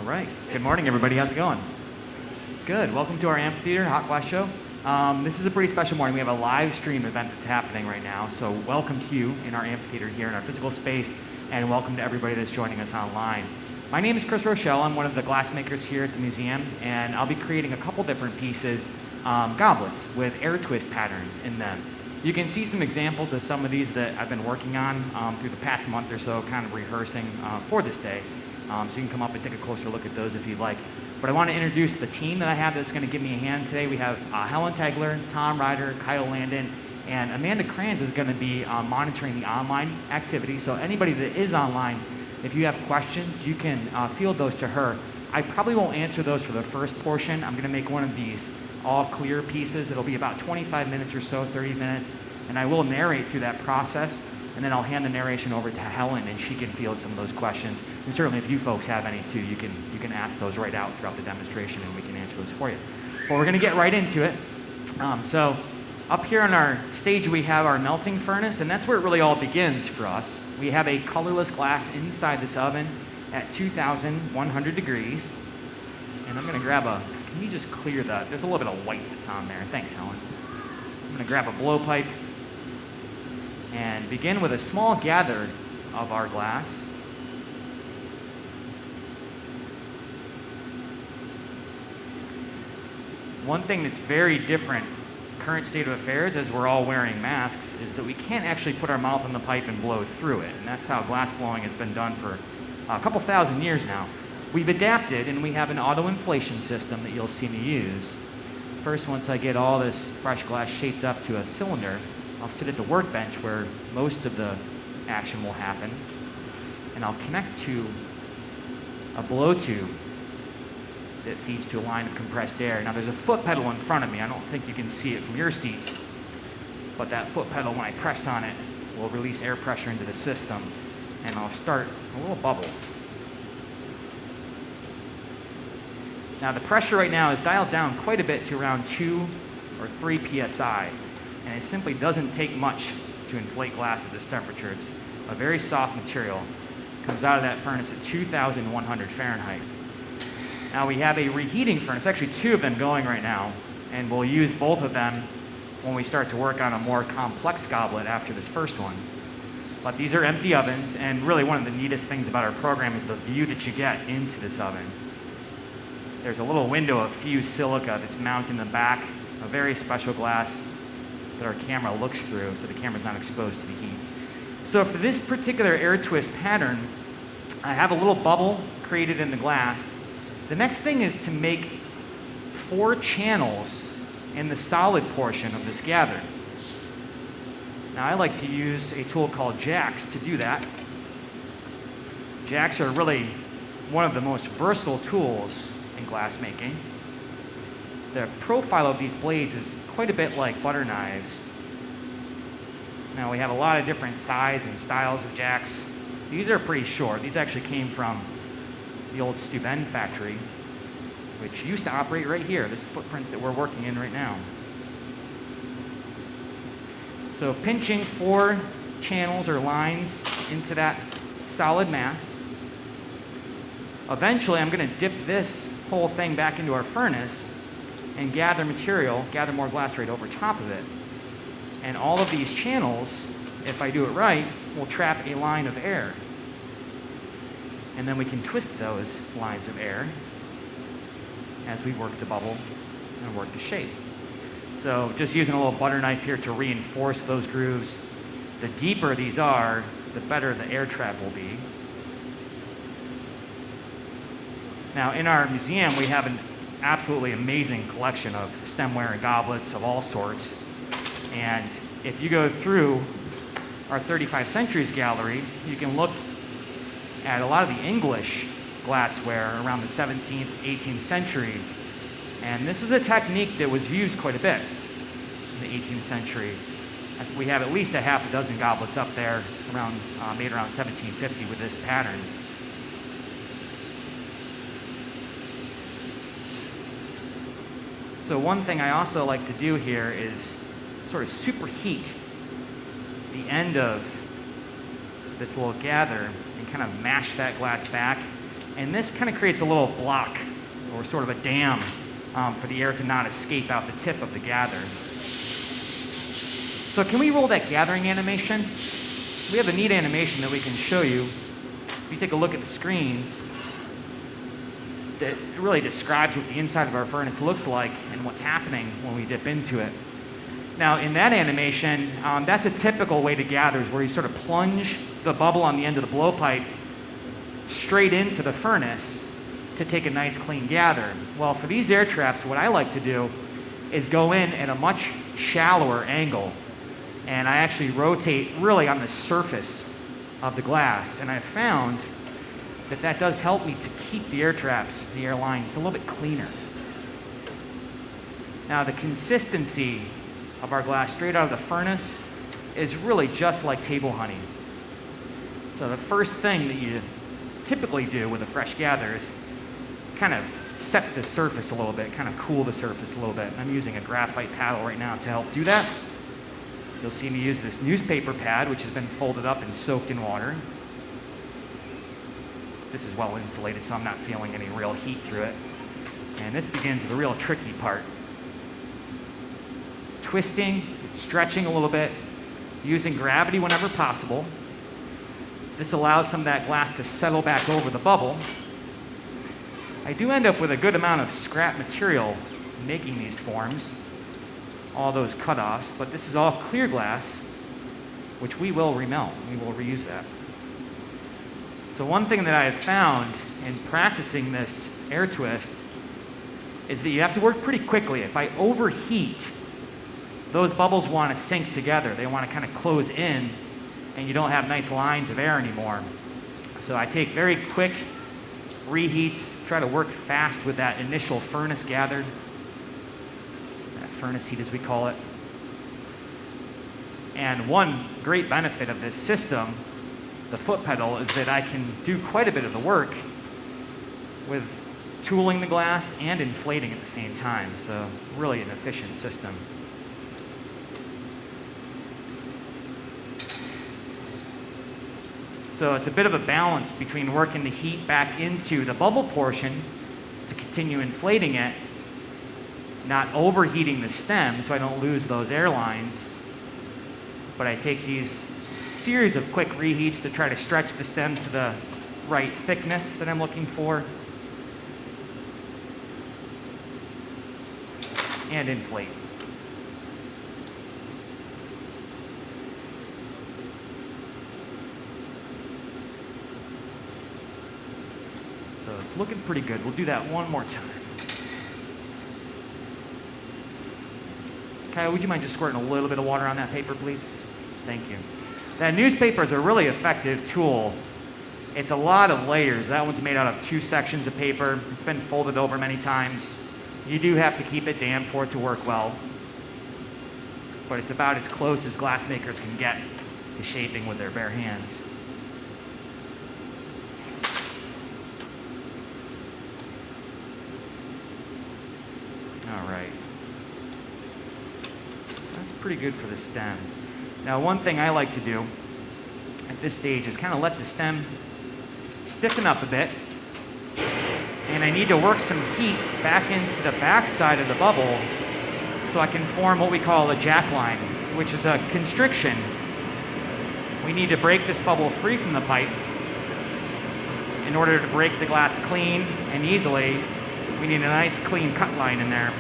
right. Good morning, everybody. How's it going? Good. Welcome to our amphitheater hot glass show. This is a pretty special morning. We have a live stream event that's happening right now. So welcome to you in our amphitheater here in our physical space, and welcome to everybody that's joining us online. My name is Chris Rochelle. I'm one of the glassmakers here at the museum, and I'll be creating a couple different pieces, goblets with air twist patterns in them. You can see some examples of some of these that I've been working on through the past month or so, kind of rehearsing for this day. So you can come up and take a closer look at those if you'd like. But I want to introduce the team that I have that's going to give me a hand today. We have Helen Tegler, Tom Ryder, Kyle Landon, and Amanda Kranz is going to be monitoring the online activity. So anybody that is online, if you have questions, you can field those to her. I probably won't answer those for the first portion. I'm going to make one of these all clear pieces. It'll be about 25 minutes or so, 30 minutes, and I will narrate through that process, and then I'll hand the narration over to Helen, and she can field some of those questions. And certainly if you folks have any too, you can ask those right out throughout the demonstration, and we can answer those for you. But we're going to get right into it. So up here on our stage, we have our melting furnace, and that's where it really all begins for us. We have a colorless glass inside this oven at 2,100 degrees. And I'm going to grab a, can you just clear that? There's a little bit of white that's on there. Thanks, Helen. I'm going to grab a blowpipe and begin with a small gather of our glass. One thing that's very different, current state of affairs, as we're all wearing masks, is that we can't actually put our mouth on the pipe and blow through it. And that's how glass blowing has been done for a couple thousand years now. We've adapted, and we have an auto-inflation system that you'll see me use. First, once I get all this fresh glass shaped up to a cylinder, I'll sit at the workbench where most of the action will happen, and I'll connect to a blow tube that feeds to a line of compressed air. Now there's a foot pedal in front of me. I don't think you can see it from your seats, but that foot pedal, when I press on it, will release air pressure into the system, and I'll start a little bubble. Now the pressure right now is dialed down quite a bit to around 2 or 3 psi, and it simply doesn't take much to inflate glass at this temperature. It's a very soft material. It comes out of that furnace at 2,100 Fahrenheit. Now we have a reheating furnace, actually 2 of them going right now, and we'll use both of them when we start to work on a more complex goblet after this first one. But these are empty ovens, and really one of the neatest things about our program is the view that you get into this oven. There's a little window of fused silica that's mounted in the back, a very special glass that our camera looks through, so the camera's not exposed to the heat. So for this particular air twist pattern, I have a little bubble created in the glass. The next thing is to make 4 channels in the solid portion of this gather. Now I like to use a tool called jacks to do that. Jacks are really one of the most versatile tools in glass making. The profile of these blades is quite a bit like butter knives. Now we have a lot of different sizes and styles of jacks. These are pretty short. These actually came from the old Steuben factory, which used to operate right here, this footprint that we're working in right now. So pinching 4 channels or lines into that solid mass. Eventually I'm going to dip this whole thing back into our furnace and gather more glass right over top of it. And all of these channels, if I do it right, will trap a line of air. And then we can twist those lines of air as we work the bubble and work the shape. So just using a little butter knife here to reinforce those grooves. The deeper these are, the better the air trap will be. Now in our museum, we have an absolutely amazing collection of stemware and goblets of all sorts. And if you go through our 35 Centuries gallery, you can look at a lot of the English glassware around the 17th, 18th century. And this is a technique that was used quite a bit in the 18th century. We have at least a half a dozen goblets up there made around 1750 with this pattern. So one thing I also like to do here is sort of superheat the end of this little gather and kind of mash that glass back And this kind of creates a little block or sort of a dam for the air to not escape out the tip of the gather. So can we roll that gathering animation? We have a neat animation that we can show you. If you take a look at the screens, that really describes what the inside of our furnace looks like and what's happening when we dip into it. Now, in that animation, that's a typical way to gather, is where you sort of plunge the bubble on the end of the blowpipe straight into the furnace to take a nice clean gather. Well, for these air traps, what I like to do is go in at a much shallower angle, and I actually rotate really on the surface of the glass, and I've found that that does help me to keep the air traps, the air lines, a little bit cleaner. Now, the consistency of our glass straight out of the furnace is really just like table honey. So the first thing that you typically do with a fresh gather is kind of set the surface a little bit, kind of cool the surface a little bit. I'm using a graphite paddle right now to help do that. You'll see me use this newspaper pad, which has been folded up and soaked in water. This is well insulated, so I'm not feeling any real heat through it. And this begins the real tricky part. Twisting, stretching a little bit, using gravity whenever possible. This allows some of that glass to settle back over the bubble. I do end up with a good amount of scrap material making these forms, all those cutoffs, but this is all clear glass, which we will remelt. We will reuse that. So one thing that I have found in practicing this air twist is that you have to work pretty quickly. If I overheat, those bubbles want to sink together. They want to kind of close in, and you don't have nice lines of air anymore. So I take very quick reheats, try to work fast with that initial furnace gathered, that furnace heat as we call it. And one great benefit of this system, the foot pedal, is that I can do quite a bit of the work with tooling the glass and inflating at the same time. So really an efficient system. So it's a bit of a balance between working the heat back into the bubble portion to continue inflating it, not overheating the stem so I don't lose those air lines, but I take these series of quick reheats to try to stretch the stem to the right thickness that I'm looking for, and inflate. So it's looking pretty good. We'll do that one more time. Kyle, would you mind just squirting a little bit of water on that paper, please? Thank you. That newspaper is a really effective tool. It's a lot of layers. That one's made out of 2 sections of paper. It's been folded over many times. You do have to keep it damp for it to work well, but it's about as close as glass makers can get to shaping with their bare hands. All right. So that's pretty good for the stem. Now, one thing I like to do at this stage is kind of let the stem stiffen up a bit, and I need to work some heat back into the back side of the bubble so I can form what we call a jack line, which is a constriction. We need to break this bubble free from the pipe. In order to break the glass clean and easily, we need a nice clean cut line in there.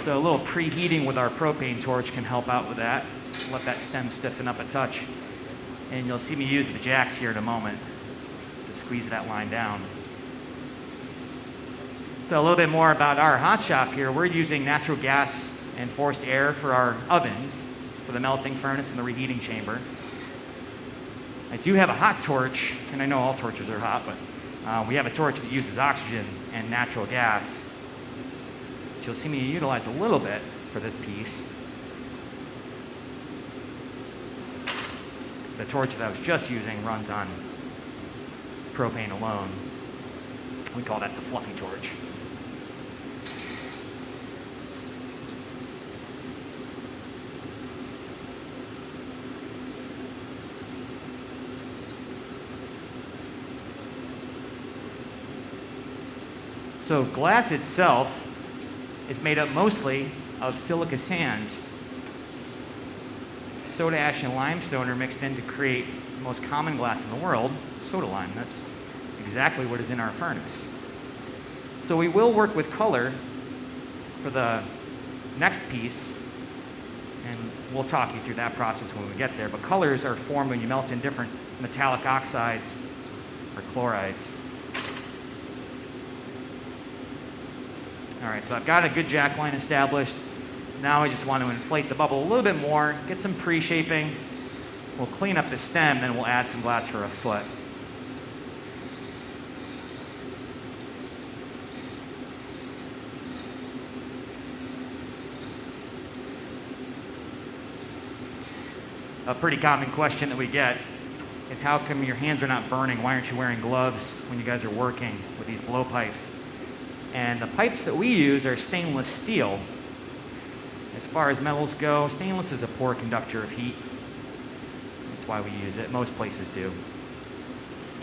So a little preheating with our propane torch can help out with that. Let that stem stiffen up a touch. And you'll see me use the jacks here in a moment to squeeze that line down. So a little bit more about our hot shop here. We're using natural gas and forced air for our ovens, for the melting furnace and the reheating chamber. I do have a hot torch, and I know all torches are hot, but we have a torch that uses oxygen and natural gas. You'll see me utilize a little bit for this piece. The torch that I was just using runs on propane alone. We call that the fluffy torch. So glass itself is made up mostly of silica sand. Soda ash and limestone are mixed in to create the most common glass in the world, soda lime. That's exactly what is in our furnace. So we will work with color for the next piece, and we'll talk you through that process when we get there. But colors are formed when you melt in different metallic oxides or chlorides. All right, so I've got a good jack line established. Now I just want to inflate the bubble a little bit more, get some pre-shaping. We'll clean up the stem, then we'll add some glass for a foot. A pretty common question that we get is, how come your hands are not burning? Why aren't you wearing gloves when you guys are working with these blowpipes? And the pipes that we use are stainless steel. As far as metals go, stainless is a poor conductor of heat. That's why we use it. Most places do.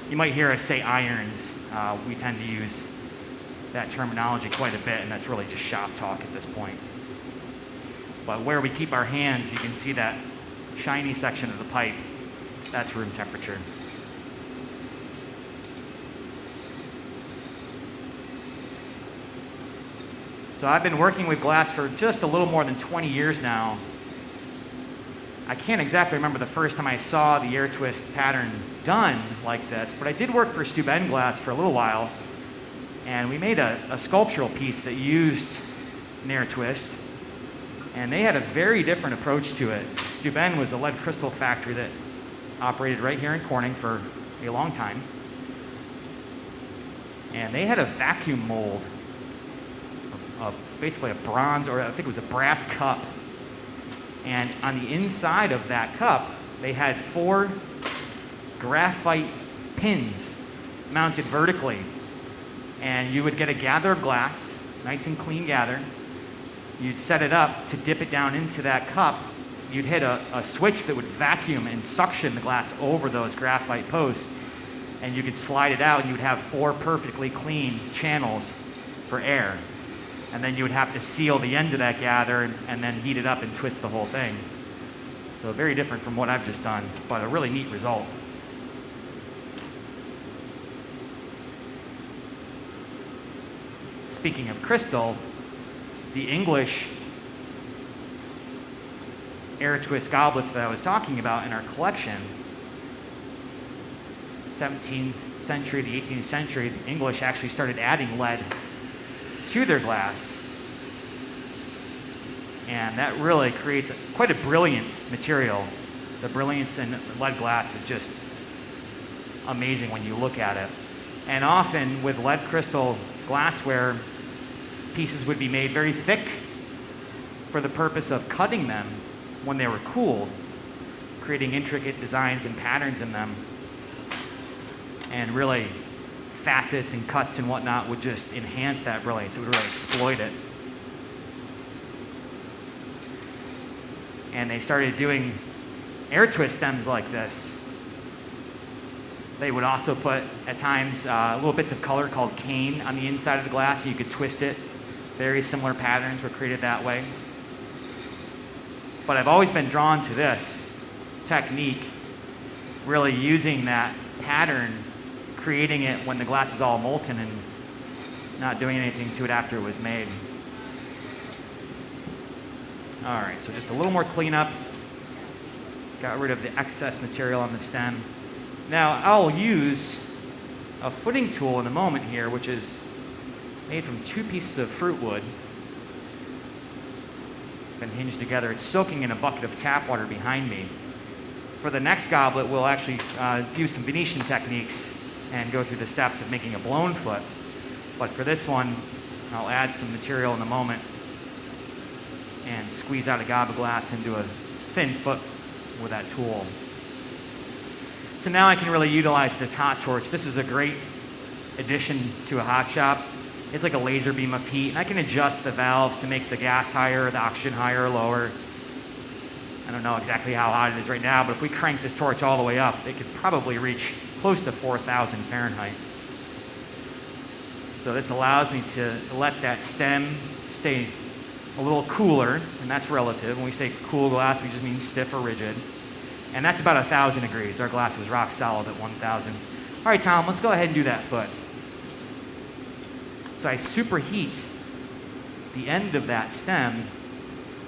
You might hear us say irons. We tend to use that terminology quite a bit, and that's really just shop talk at this point. But where we keep our hands, you can see that shiny section of the pipe. That's room temperature. So I've been working with glass for just a little more than 20 years now. I can't exactly remember the first time I saw the air twist pattern done like this, but I did work for Steuben Glass for a little while, and we made a sculptural piece that used an air twist, and they had a very different approach to it. Steuben was a lead crystal factory that operated right here in Corning for a long time, and they had a vacuum mold, basically a bronze, or I think it was a brass cup. And on the inside of that cup, they had 4 graphite pins mounted vertically. And you would get a gather of glass, nice and clean gather. You'd set it up to dip it down into that cup. You'd hit a switch that would vacuum and suction the glass over those graphite posts. And you could slide it out, and you'd have 4 perfectly clean channels for air. And then you would have to seal the end of that gather and then heat it up and twist the whole thing. So very different from what I've just done, but a really neat result. Speaking of crystal, the English air twist goblets that I was talking about in our collection, 17th century, the 18th century, the English actually started adding lead to their glass, and that really creates quite a brilliant material. The brilliance in lead glass is just amazing when you look at it. And often with lead crystal glassware, pieces would be made very thick for the purpose of cutting them when they were cooled, creating intricate designs and patterns in them, and really facets and cuts and whatnot would just enhance that brilliance. It would really exploit it. And they started doing air twist stems like this. They would also put, at times, little bits of color called cane on the inside of the glass, so you could twist it. Very similar patterns were created that way. But I've always been drawn to this technique, really using that pattern, creating it when the glass is all molten and not doing anything to it after it was made. All right, so just a little more cleanup. Got rid of the excess material on the stem. Now I'll use a footing tool in a moment here, which is made from 2 pieces of fruit wood. Been hinged together. It's soaking in a bucket of tap water behind me. For the next goblet, we'll actually use some Venetian techniques and go through the steps of making a blown foot. But for this one, I'll add some material in a moment and squeeze out a gob of glass into a thin foot with that tool. So now I can really utilize this hot torch. This is a great addition to a hot shop. It's like a laser beam of heat, and I can adjust the valves to make the gas higher, the oxygen higher or lower. I don't know exactly how hot it is right now, but if we crank this torch all the way up, it could probably reach close to 4,000 Fahrenheit. So this allows me to let that stem stay a little cooler, and that's relative. When we say cool glass, we just mean stiff or rigid. And that's about 1,000 degrees. Our glass is rock solid at 1,000. All right, Tom, let's go ahead and do that foot. So I superheat the end of that stem,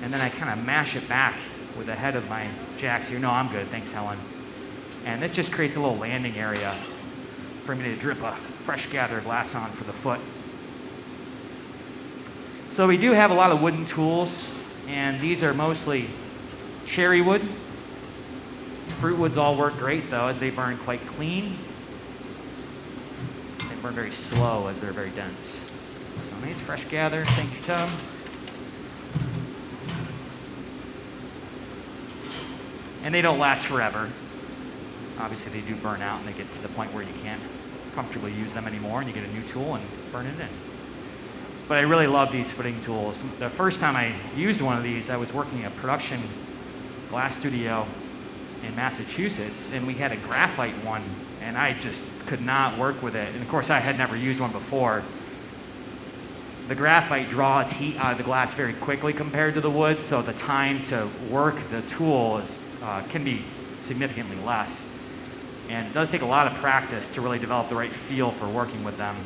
and then I kind of mash it back with the head of my jacks here. No, I'm good. Thanks, Helen. And this just creates a little landing area for me to drip a fresh gather glass on for the foot. So we do have a lot of wooden tools, and these are mostly cherry wood. Fruit woods all work great, though, as they burn quite clean. They burn very slow as they're very dense. So nice fresh gather. Thank you, Tom. And they don't last forever. Obviously, they do burn out, and they get to the point where you can't comfortably use them anymore, and you get a new tool and burn it in. But I really love these footing tools. The first time I used one of these, I was working at a production glass studio in Massachusetts, and we had a graphite one, and I just could not work with it. And of course, I had never used one before. The graphite draws heat out of the glass very quickly compared to the wood, so the time to work the tool can be significantly less. And it does take a lot of practice to really develop the right feel for working with them.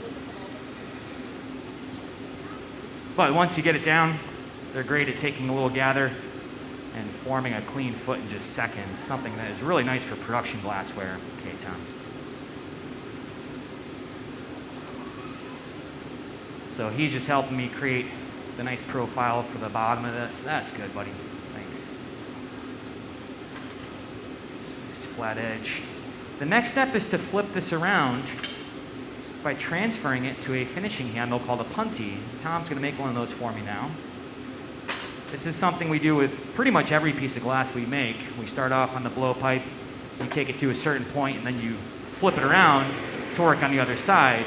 But once you get it down, they're great at taking a little gather and forming a clean foot in just seconds, something that is really nice for production glassware. Okay, Tom. So he's just helping me create the nice profile for the bottom of this. That's good, buddy. Thanks. Nice flat edge. The next step is to flip this around by transferring it to a finishing handle called a punty. Tom's going to make one of those for me now. This is something we do with pretty much every piece of glass we make. We start off on the blowpipe, you take it to a certain point, and then you flip it around to work on the other side.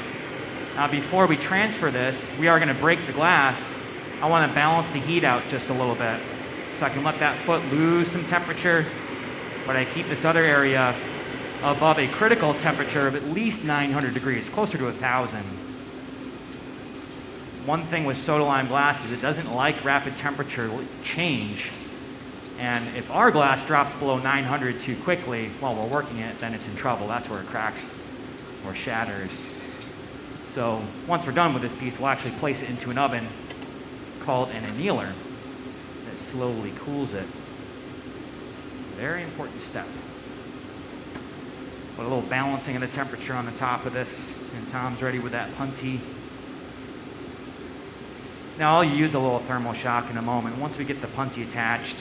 Now, before we transfer this, we are going to break the glass. I want to balance the heat out just a little bit, so I can let that foot lose some temperature, but I keep this other area above a critical temperature of at least 900 degrees, closer to 1,000. One thing with soda lime glass is it doesn't like rapid temperature change. And if our glass drops below 900 too quickly while we're working it, then it's in trouble. That's where it cracks or shatters. So once we're done with this piece, we'll actually place it into an oven called an annealer that slowly cools it. Very important step. Put a little balancing of the temperature on the top of this, and Tom's ready with that punty. Now I'll use a little thermal shock in a moment. Once we get the punty attached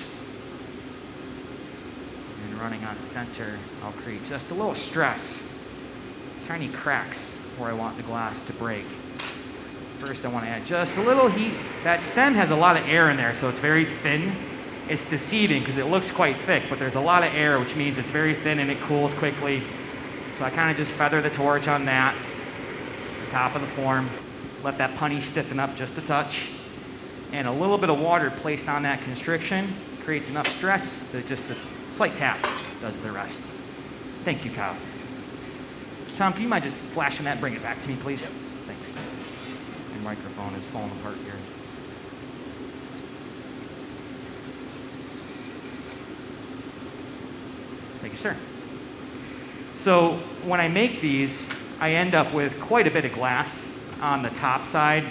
and running on center, I'll create just a little stress, tiny cracks where I want the glass to break. First I want to add just a little heat. That stem has a lot of air in there, so it's very thin. It's deceiving because it looks quite thick, but there's a lot of air, which means it's very thin and it cools quickly. So I kind of just feather the torch on that, the top of the form, let that punty stiffen up just a touch, and a little bit of water placed on that constriction creates enough stress that just a slight tap does the rest. Thank you, Kyle. Tom, can you mind just flashing that and bring it back to me, please? Thanks. My microphone is falling apart here. Thank you, sir. So when I make these, I end up with quite a bit of glass on the top side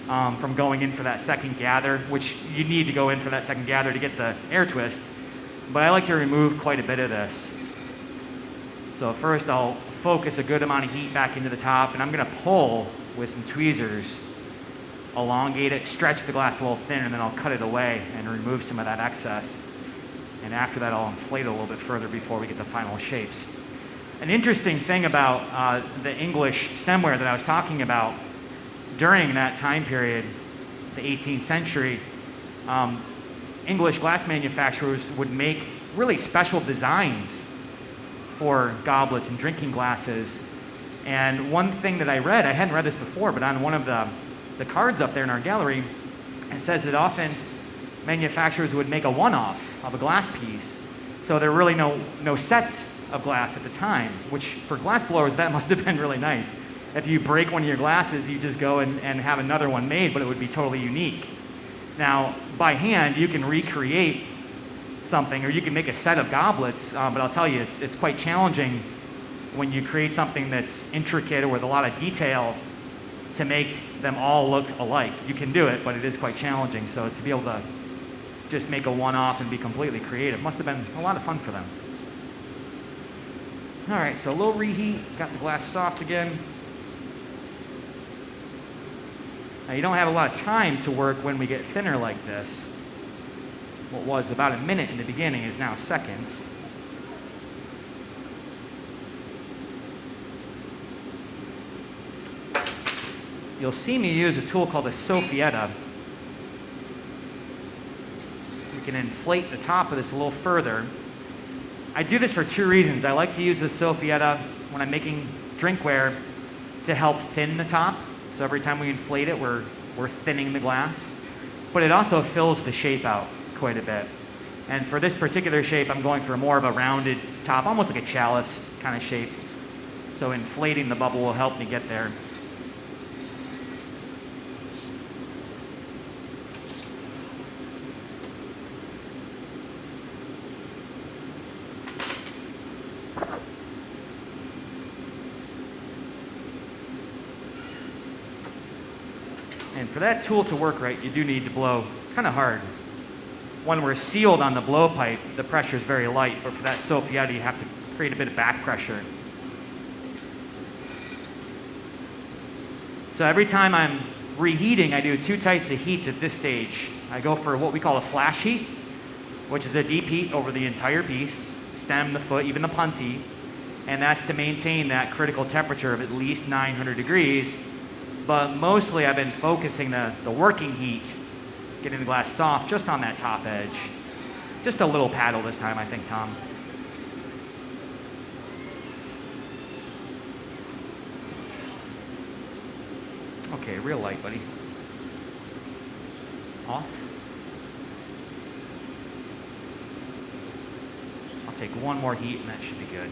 from going in for that second gather, which you need to go in for that second gather to get the air twist. But I like to remove quite a bit of this. So first I'll focus a good amount of heat back into the top, and I'm going to pull with some tweezers, elongate it, stretch the glass a little thinner, and then I'll cut it away and remove some of that excess. And after that, I'll inflate it a little bit further before we get the final shapes. An interesting thing about the English stemware that I was talking about, during that time period, the 18th century, English glass manufacturers would make really special designs for goblets and drinking glasses. And one thing that I read, I hadn't read this before, but on one of the cards up there in our gallery, it says that often manufacturers would make a one-off of a glass piece. So there were really no sets of glass at the time, which for glass blowers, that must have been really nice. if you break one of your glasses, you just go and have another one made, but it would be totally unique. Now, by hand, you can recreate something, or you can make a set of goblets, but I'll tell you, it's quite challenging when you create something that's intricate or with a lot of detail to make them all look alike. You can do it, but it is quite challenging. So to be able to just make a one-off and be completely creative must have been a lot of fun for them. All right, so a little reheat, got the glass soft again. Now you don't have a lot of time to work when we get thinner like this. What was about a minute in the beginning is now seconds. You'll see me use a tool called a Soffietta. We can inflate the top of this a little further. I do this for two reasons. I like to use the Soffietta when I'm making drinkware to help thin the top. So every time we inflate it, we're thinning the glass. But it also fills the shape out quite a bit. And for this particular shape, I'm going for more of a rounded top, almost like a chalice kind of shape. So inflating the bubble will help me get there. And for that tool to work right, you do need to blow kind of hard. When we're sealed on the blowpipe, the pressure is very light, but for that Soffietta, you have to create a bit of back pressure. So every time I'm reheating, I do two types of heats at this stage. I go for what we call a flash heat, which is a deep heat over the entire piece, stem, the foot, even the puntee, and that's to maintain that critical temperature of at least 900 degrees. But mostly I've been focusing the working heat, getting the glass soft just on that top edge. Just a little paddle this time, I think, Tom. Okay, real light, buddy. Off. I'll take one more heat and that should be good.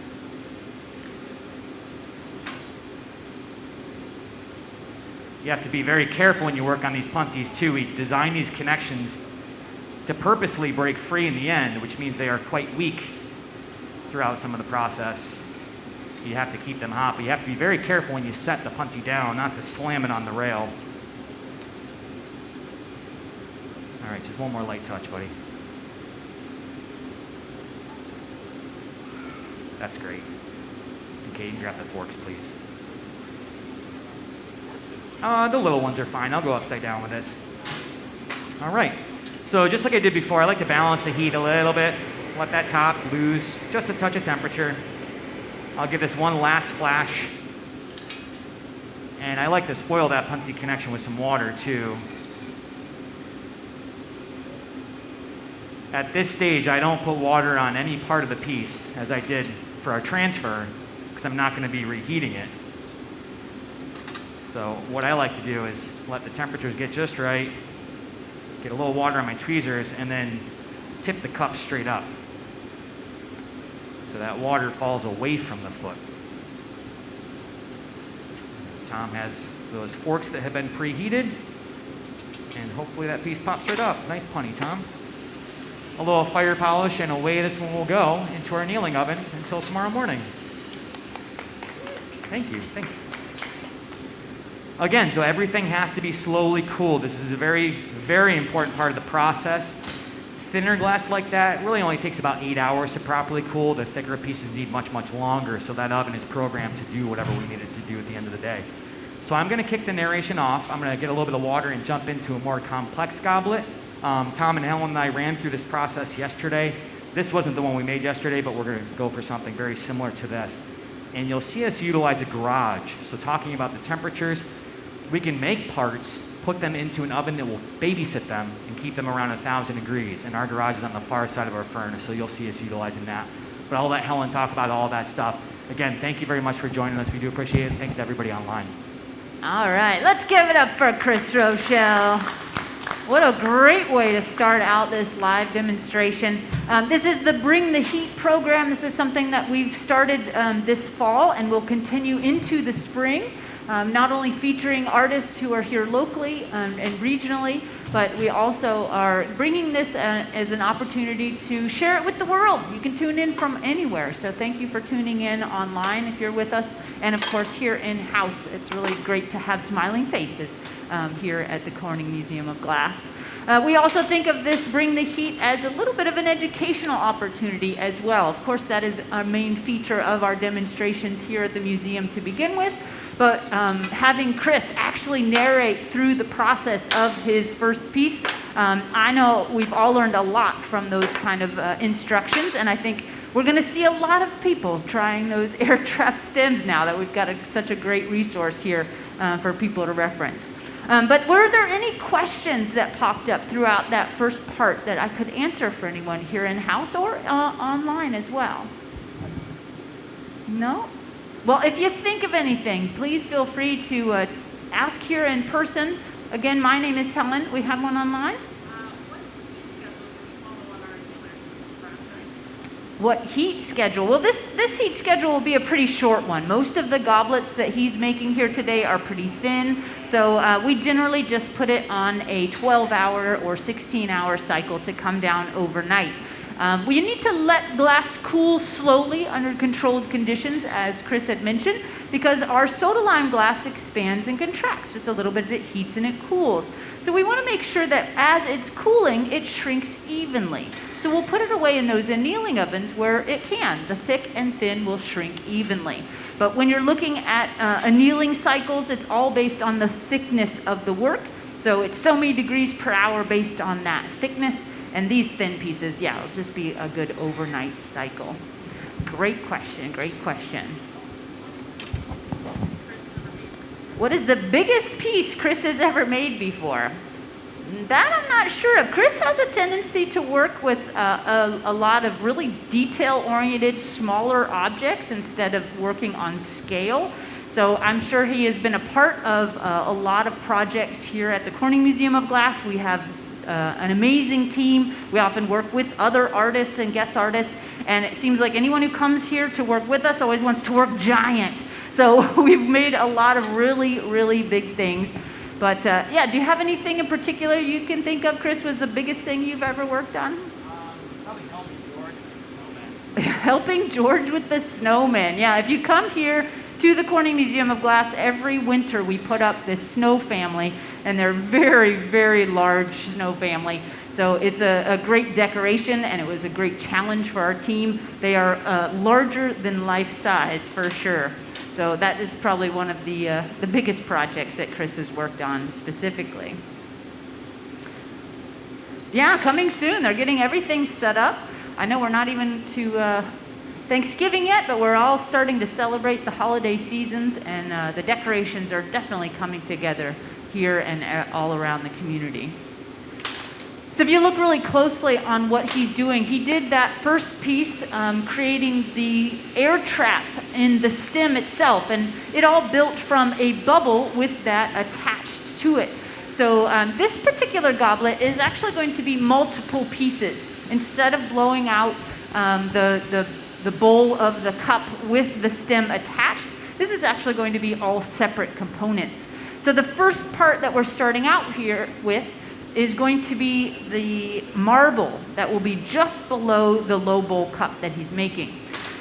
You have to be very careful when you work on these puntees too. We design these connections to purposely break free in the end, which means they are quite weak throughout some of the process. You have to keep them hot, but you have to be very careful when you set the puntee down, not to slam it on the rail. All right, just one more light touch, buddy. That's great. Okay, you can grab the forks, please. The little ones are fine. I'll go upside down with this. All right. So just like I did before, I like to balance the heat a little bit. Let that top lose just a touch of temperature. I'll give this one last flash. And I like to spoil that puntee connection with some water too. At this stage, I don't put water on any part of the piece as I did for our transfer because I'm not going to be reheating it. So what I like to do is let the temperatures get just right, get a little water on my tweezers, and then tip the cup straight up. So that water falls away from the foot. Tom has those forks that have been preheated, and hopefully that piece pops right up. Nice punny, Tom. A little fire polish, and away this one will go into our annealing oven until tomorrow morning. Thank you. Thanks. Again, so everything has to be slowly cooled. This is a very, very important part of the process. Thinner glass like that really only takes about 8 hours to properly cool. The thicker pieces need much, much longer, so that oven is programmed to do whatever we need it to do at the end of the day. So I'm going to kick the narration off. I'm going to get a little bit of water and jump into a more complex goblet. Tom and Helen and I ran through this process yesterday. This wasn't the one we made yesterday, but we're going to go for something very similar to this. And you'll see us utilize a garage. So talking about the temperatures, we can make parts, put them into an oven that will babysit them and keep them around 1,000 degrees. And our garage is on the far side of our furnace, so you'll see us utilizing that. But I'll let Helen talk about all that stuff. Again, thank you very much for joining us. We do appreciate it. And thanks to everybody online. All right, let's give it up for Chris Rochelle. What a great way to start out this live demonstration. This is the Bring the Heat program. This is something that we've started this fall and will continue into the spring. not only featuring artists who are here locally and regionally, but we also are bringing this as an opportunity to share it with the world. You can tune in from anywhere. So thank you for tuning in online if you're with us. And of course, here in-house, it's really great to have smiling faces here at the Corning Museum of Glass. We also think of this Bring the Heat as a little bit of an educational opportunity as well. Of course, that is our main feature of our demonstrations here at the museum to begin with. But having Chris actually narrate through the process of his first piece, I know we've all learned a lot from those kind of instructions, and I think we're going to see a lot of people trying those air trap stems now that we've got such a great resource here for people to reference. But were there any questions that popped up throughout that first part that I could answer for anyone here in-house or online as well? No? Well, if you think of anything, please feel free to ask here in person. Again, my name is Helen. We have one online. What heat schedule? Well, this heat schedule will be a pretty short one. Most of the goblets that he's making here today are pretty thin, so we generally just put it on a 12-hour or 16-hour cycle to come down overnight. We need to let glass cool slowly under controlled conditions, as Chris had mentioned, because our soda lime glass expands and contracts just a little bit as it heats and it cools. So we want to make sure that as it's cooling, it shrinks evenly. So we'll put it away in those annealing ovens where it can. The thick and thin will shrink evenly. But when you're looking at annealing cycles, it's all based on the thickness of the work. So it's so many degrees per hour based on that thickness. And these thin pieces, yeah, it'll just be a good overnight cycle. Great question, great question. What is the biggest piece Chris has ever made before? That I'm not sure of. Chris has a tendency to work with a lot of really detail-oriented, smaller objects instead of working on scale. So I'm sure he has been a part of a lot of projects here at the Corning Museum of Glass. We have an amazing team. We often work with other artists and guest artists, and it seems like anyone who comes here to work with us always wants to work giant. So we've made a lot of really, really big things. But yeah, do you have anything in particular you can think of, Chris, was the biggest thing you've ever worked on? Probably helping George with the snowman. Helping George with the snowman. Yeah, if you come here to the Corning Museum of Glass, every winter we put up this snow family, and they're very, very large snow family. So it's a great decoration, and it was a great challenge for our team. They are larger than life size for sure. So that is probably one of the biggest projects that Chris has worked on specifically. Yeah, coming soon. They're getting everything set up. I know we're not even to Thanksgiving yet, but we're all starting to celebrate the holiday seasons, and the decorations are definitely coming together here and all around the community. So if you look really closely on what he's doing, he did that first piece, creating the air trap in the stem itself, and it all built from a bubble with that attached to it. So this particular goblet is actually going to be multiple pieces. Instead of blowing out the bowl of the cup with the stem attached, this is actually going to be all separate components. So the first part that we're starting out here with is going to be the marble that will be just below the low bowl cup that he's making.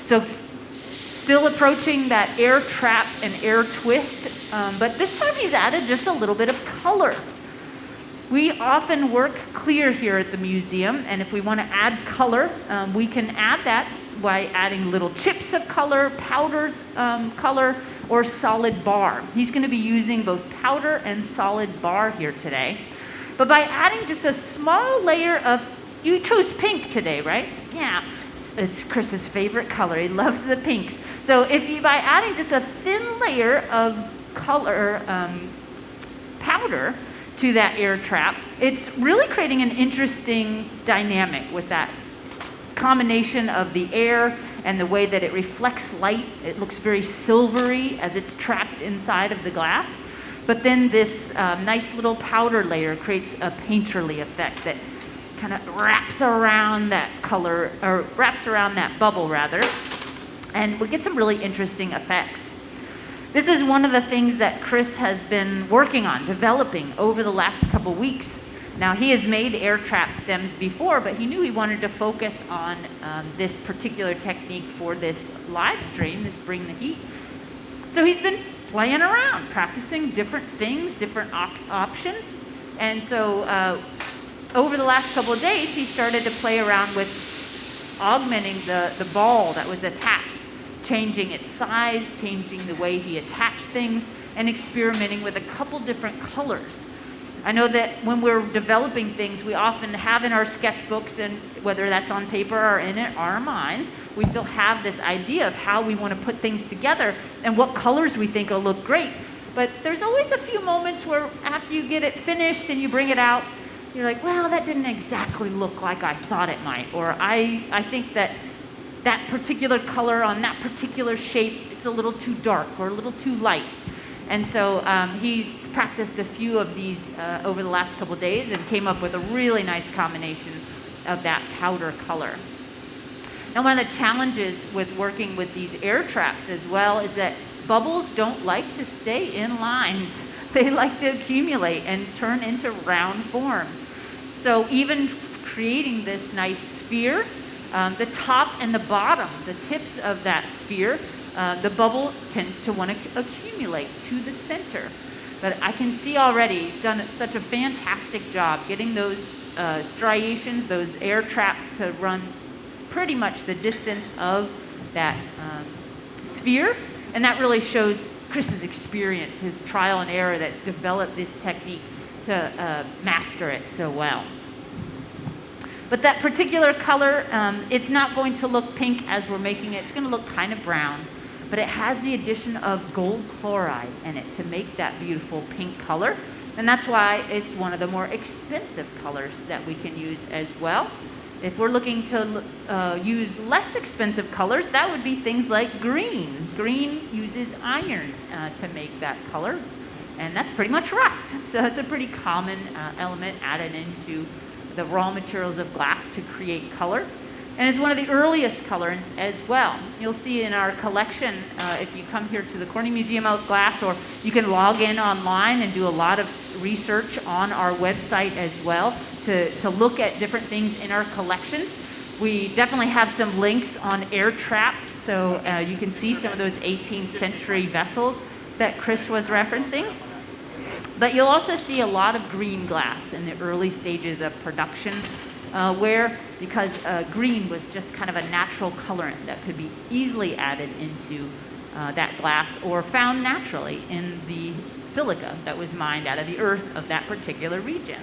So still approaching that air trap and air twist, but this time he's added just a little bit of color. We often work clear here at the museum, and if we want to add color, we can add that by adding little chips of color, powders, color, or solid bar. He's going to be using both powder and solid bar here today. But by adding just a small layer of, you chose pink today, right? Yeah, it's Chris's favorite color. He loves the pinks. So by adding just a thin layer of color powder to that air trap, it's really creating an interesting dynamic with that combination of the air and the way that it reflects light. It looks very silvery as it's trapped inside of the glass. But then this nice little powder layer creates a painterly effect that kind of wraps around that color, or wraps around that bubble rather, and we get some really interesting effects. This is one of the things that Chris has been working on, developing over the last couple weeks. Now, he has made air trap stems before, but he knew he wanted to focus on this particular technique for this live stream, this Bring the Heat. So he's been playing around, practicing different things, different options. And so over the last couple of days, he started to play around with augmenting the ball that was attached, changing its size, changing the way he attached things, and experimenting with a couple different colors. I know that when we're developing things, we often have in our sketchbooks, and whether that's on paper or in our minds, we still have this idea of how we want to put things together and what colors we think will look great. But there's always a few moments where after you get it finished and you bring it out, you're like, well, that didn't exactly look like I thought it might. Or I think that particular color on that particular shape, it's a little too dark or a little too light. And so he's practiced a few of these over the last couple of days and came up with a really nice combination of that powder color. Now, one of the challenges with working with these air traps as well is that bubbles don't like to stay in lines. They like to accumulate and turn into round forms. So even creating this nice sphere, the top and the bottom, the tips of that sphere, the bubble tends to want to accumulate to the center. But I can see already he's done such a fantastic job getting those striations, those air traps to run pretty much the distance of that sphere. And that really shows Chris's experience, his trial and error that's developed this technique to master it so well. But that particular color, it's not going to look pink as we're making it. It's going to look kind of brown. But it has the addition of gold chloride in it to make that beautiful pink color. And that's why it's one of the more expensive colors that we can use as well. If we're looking to use less expensive colors, that would be things like green. Green uses iron to make that color, and that's pretty much rust. So it's a pretty common element added into the raw materials of glass to create color. And it's one of the earliest colorants as well. You'll see in our collection, if you come here to the Corning Museum of Glass, or you can log in online and do a lot of research on our website as well to look at different things in our collections. We definitely have some links on air trap, so you can see some of those 18th century vessels that Chris was referencing. But you'll also see a lot of green glass in the early stages of production, because green was just kind of a natural colorant that could be easily added into that glass or found naturally in the silica that was mined out of the earth of that particular region.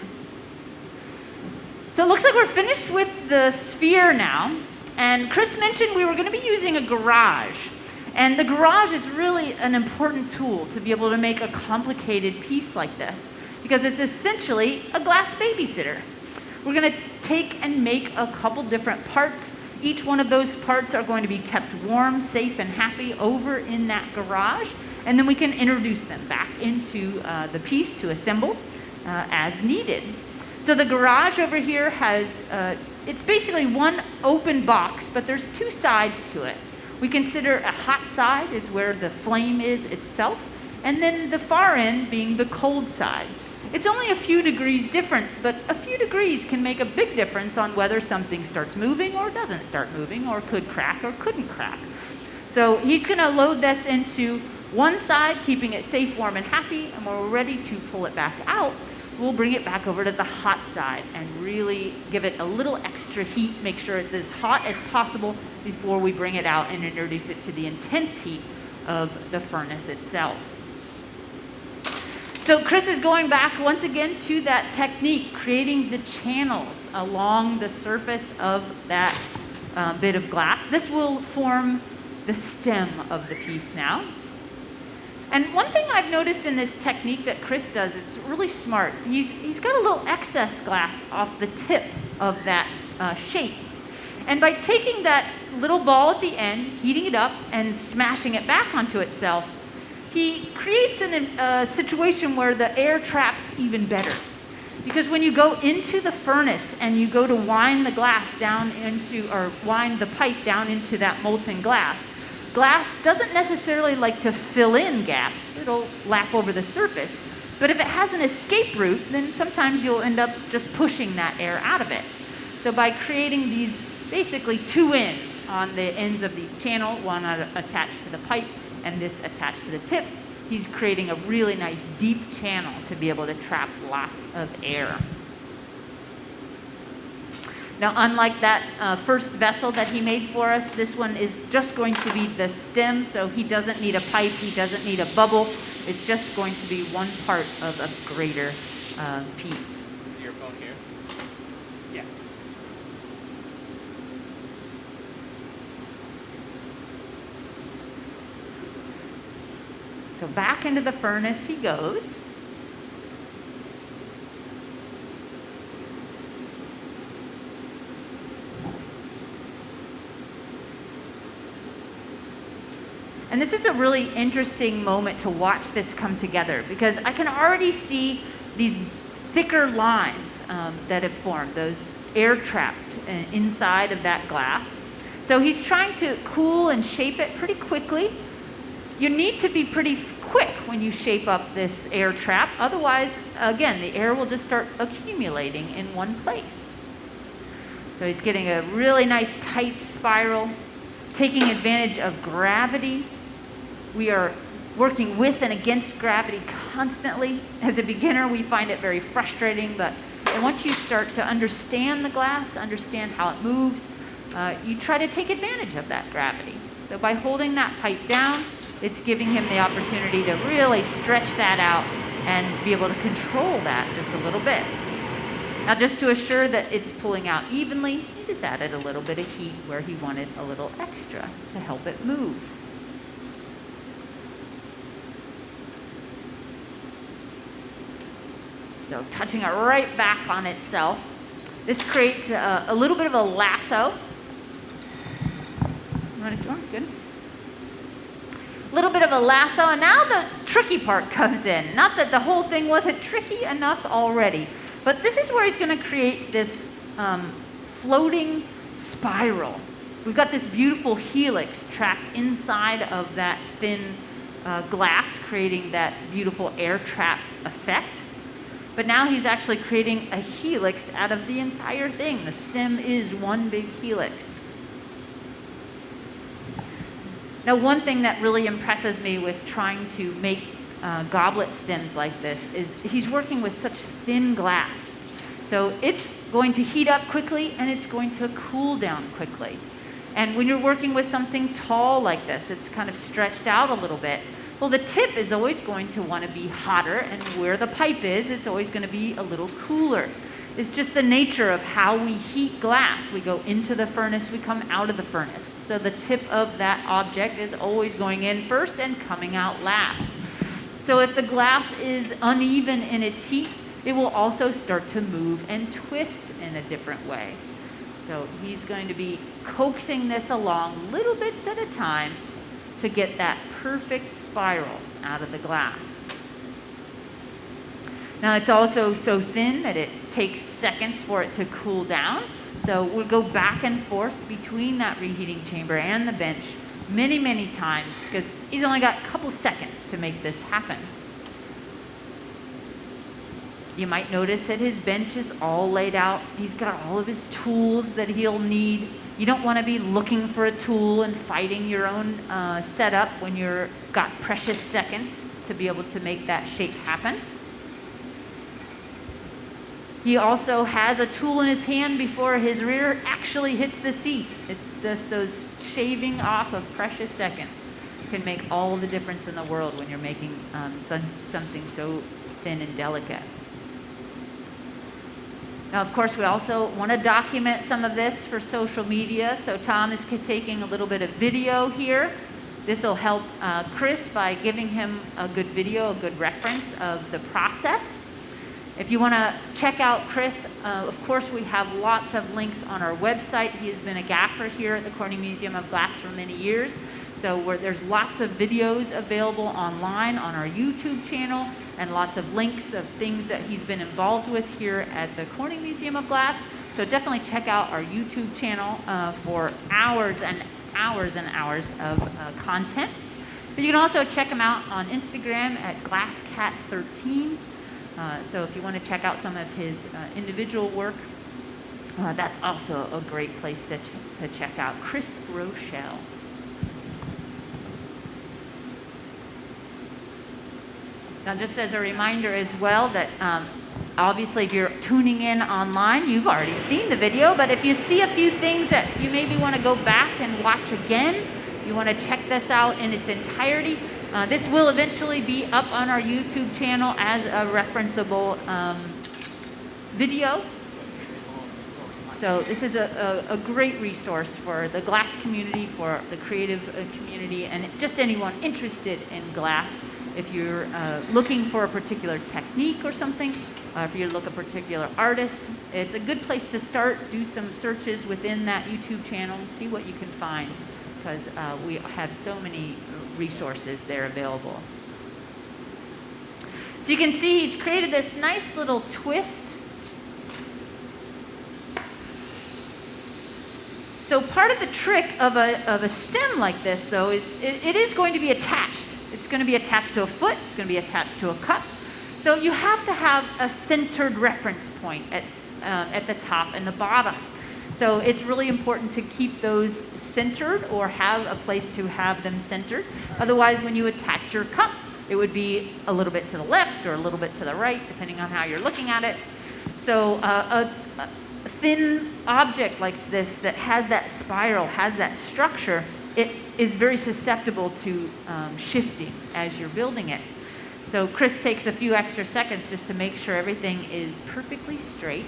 So it looks like we're finished with the sphere now. And Chris mentioned we were going to be using a garage. And the garage is really an important tool to be able to make a complicated piece like this, because it's essentially a glass babysitter. We're going to take and make a couple different parts. Each one of those parts are going to be kept warm, safe, and happy over in that garage. And then we can introduce them back into the piece to assemble as needed. So the garage over here has, it's basically one open box, but there's two sides to it. We consider a hot side is where the flame is itself, and then the far end being the cold side. It's only a few degrees difference, but a few degrees can make a big difference on whether something starts moving or doesn't start moving, or could crack or couldn't crack. So he's going to load this into one side, keeping it safe, warm, and happy, and when we're ready to pull it back out, we'll bring it back over to the hot side and really give it a little extra heat, make sure it's as hot as possible before we bring it out and introduce it to the intense heat of the furnace itself. So Chris is going back once again to that technique, creating the channels along the surface of that bit of glass. This will form the stem of the piece now. And one thing I've noticed in this technique that Chris does, it's really smart. He's got a little excess glass off the tip of that shape. And by taking that little ball at the end, heating it up, and smashing it back onto itself, he creates a situation where the air traps even better. Because when you go into the furnace and you go to wind the glass down into, or wind the pipe down into that molten glass, glass doesn't necessarily like to fill in gaps. It'll lap over the surface. But if it has an escape route, then sometimes you'll end up just pushing that air out of it. So by creating these basically two ends on the ends of these channels, one attached to the pipe and this attached to the tip, he's creating a really nice deep channel to be able to trap lots of air. Now, unlike that first vessel that he made for us, this one is just going to be the stem, so he doesn't need a pipe, he doesn't need a bubble. It's just going to be one part of a greater piece. Is your phone here? Yeah. So back into the furnace he goes. And this is a really interesting moment to watch this come together, because I can already see these thicker lines that have formed, those air trapped inside of that glass. So he's trying to cool and shape it pretty quickly. You need to be pretty quick when you shape up this air trap. Otherwise, again, the air will just start accumulating in one place. So he's getting a really nice tight spiral, taking advantage of gravity. We are working with and against gravity constantly. As a beginner, we find it very frustrating, but once you start to understand the glass, understand how it moves, you try to take advantage of that gravity. So by holding that pipe down, it's giving him the opportunity to really stretch that out and be able to control that just a little bit. Now, just to assure that it's pulling out evenly, he just added a little bit of heat where he wanted a little extra to help it move. So touching it right back on itself. This creates a little bit of a lasso. Good. A little bit of a lasso, and now the tricky part comes in. Not that the whole thing wasn't tricky enough already, but this is where he's going to create this floating spiral. We've got this beautiful helix trapped inside of that thin glass, creating that beautiful air trap effect. But now he's actually creating a helix out of the entire thing. The stem is one big helix. Now, one thing that really impresses me with trying to make goblet stems like this is he's working with such thin glass. So it's going to heat up quickly and it's going to cool down quickly. And when you're working with something tall like this, it's kind of stretched out a little bit. Well, the tip is always going to want to be hotter, and where the pipe is, it's always going to be a little cooler. It's just the nature of how we heat glass. We go into the furnace, we come out of the furnace. So the tip of that object is always going in first and coming out last. So if the glass is uneven in its heat, it will also start to move and twist in a different way. So he's going to be coaxing this along little bits at a time to get that perfect spiral out of the glass. Now, it's also so thin that it takes seconds for it to cool down. So we'll go back and forth between that reheating chamber and the bench many, many times, because he's only got a couple seconds to make this happen. You might notice that his bench is all laid out. He's got all of his tools that he'll need. You don't want to be looking for a tool and fighting your own setup when you've got precious seconds to be able to make that shape happen. He also has a tool in his hand before his rear actually hits the seat. It's just those shaving off of precious seconds can make all the difference in the world when you're making something so thin and delicate. Now, of course, we also want to document some of this for social media, so Tom is taking a little bit of video here. This will help Chris by giving him a good video, a good reference of the process. If you want to check out Chris, of course, we have lots of links on our website. He has been a gaffer here at the Corning Museum of Glass for many years. So there's lots of videos available online on our YouTube channel and lots of links of things that he's been involved with here at the Corning Museum of Glass. So definitely check out our YouTube channel for hours and hours and hours of content. But you can also check him out on Instagram at glasscat13. So if you want to check out some of his individual work, that's also a great place to check out. Chris Rochelle. Now, just as a reminder as well that obviously if you're tuning in online, you've already seen the video, but if you see a few things that you maybe want to go back and watch again, you want to check this out in its entirety, this will eventually be up on our YouTube channel as a referenceable video. So this is a great resource for the glass community, for the creative community, and just anyone interested in glass. If you're looking for a particular technique or something, if you look at a particular artist, it's a good place to start. Do some searches within that YouTube channel and see what you can find, because we have so many resources there available. So you can see he's created this nice little twist. So part of the trick of a stem like this, though, is it is going to be attached. It's going to be attached to a foot. It's going to be attached to a cup. So you have to have a centered reference point at the top and the bottom. So it's really important to keep those centered or have a place to have them centered. Otherwise, when you attach your cup, it would be a little bit to the left or a little bit to the right, depending on how you're looking at it. So a thin object like this that has that spiral, has that structure, it is very susceptible to shifting as you're building it. So Chris takes a few extra seconds just to make sure everything is perfectly straight,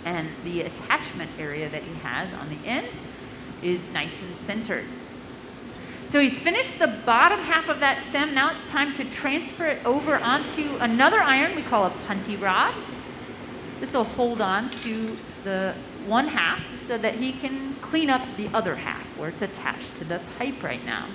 and the attachment area that he has on the end is nice and centered. So he's finished the bottom half of that stem. Now it's time to transfer it over onto another iron we call a punty rod. This will hold on to the one half so that he can clean up the other half where it's attached to the pipe right now.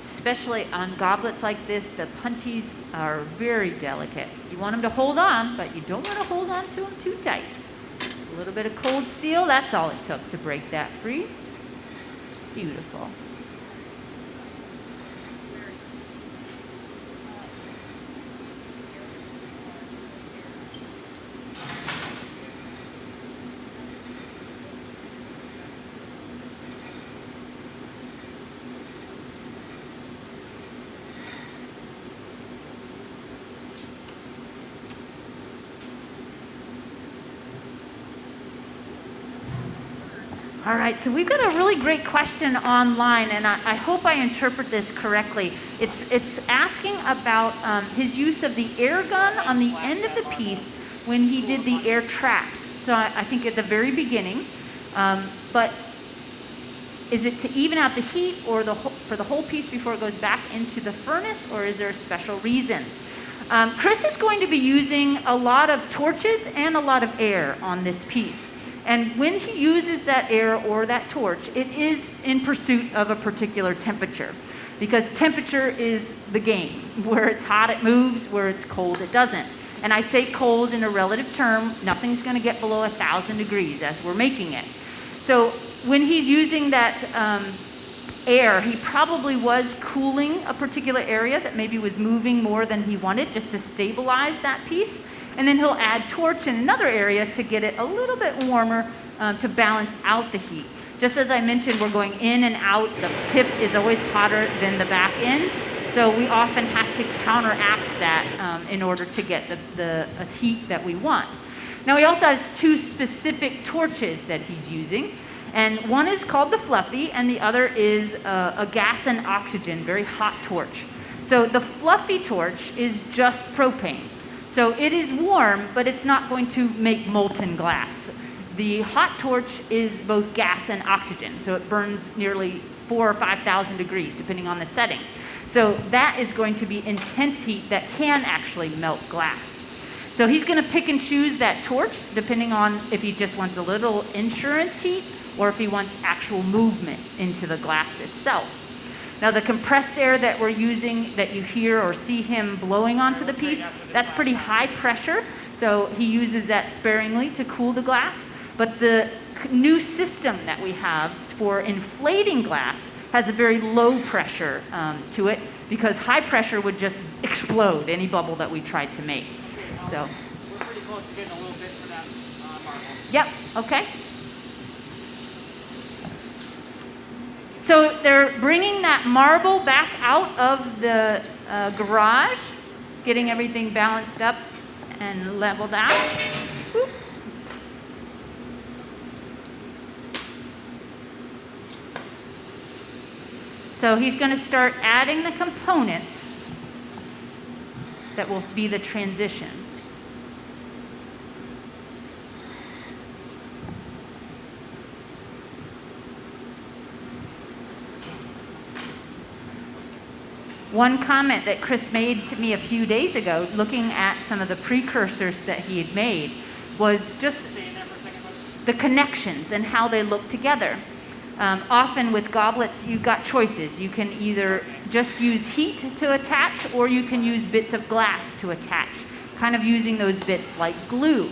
Especially on goblets like this, the punties are very delicate. You want them to hold on, but you don't want to hold on to them too tight. A little bit of cold steel, that's all it took to break that free. Beautiful. All right, so we've got a really great question online, and I hope I interpret this correctly. It's asking about his use of the air gun on the end of the piece when he did the air traps. So I think at the very beginning, but is it to even out the heat or for the whole piece before it goes back into the furnace, or is there a special reason? Chris is going to be using a lot of torches and a lot of air on this piece. And when he uses that air or that torch, it is in pursuit of a particular temperature, because temperature is the game. Where it's hot, it moves. Where it's cold, it doesn't. And I say cold in a relative term. Nothing's going to get below 1,000 degrees as we're making it. So when he's using that air, he probably was cooling a particular area that maybe was moving more than he wanted, just to stabilize that piece. And then he'll add torch in another area to get it a little bit warmer to balance out the heat. Just as I mentioned, we're going in and out. The tip is always hotter than the back end. So we often have to counteract that in order to get the heat that we want. Now he also has two specific torches that he's using. And one is called the Fluffy, and the other is a gas and oxygen, very hot torch. So the Fluffy torch is just propane. So it is warm, but it's not going to make molten glass. The hot torch is both gas and oxygen, so it burns nearly 4,000 or 5,000 degrees, depending on the setting. So that is going to be intense heat that can actually melt glass. So he's going to pick and choose that torch, depending on if he just wants a little insurance heat or if he wants actual movement into the glass itself. Now the compressed air that we're using, that you hear or see him blowing onto the piece, that's pretty high pressure. So he uses that sparingly to cool the glass. But the new system that we have for inflating glass has a very low pressure to it, because high pressure would just explode any bubble that we tried to make. So we're pretty close to getting a little bit for that marble. Yep, okay. So they're bringing that marble back out of the garage, getting everything balanced up and leveled out. Whoop. So he's going to start adding the components that will be the transition. One comment that Chris made to me a few days ago, looking at some of the precursors that he had made, was just the connections and how they look together. Often with goblets, you've got choices. You can either just use heat to attach, or you can use bits of glass to attach, kind of using those bits like glue.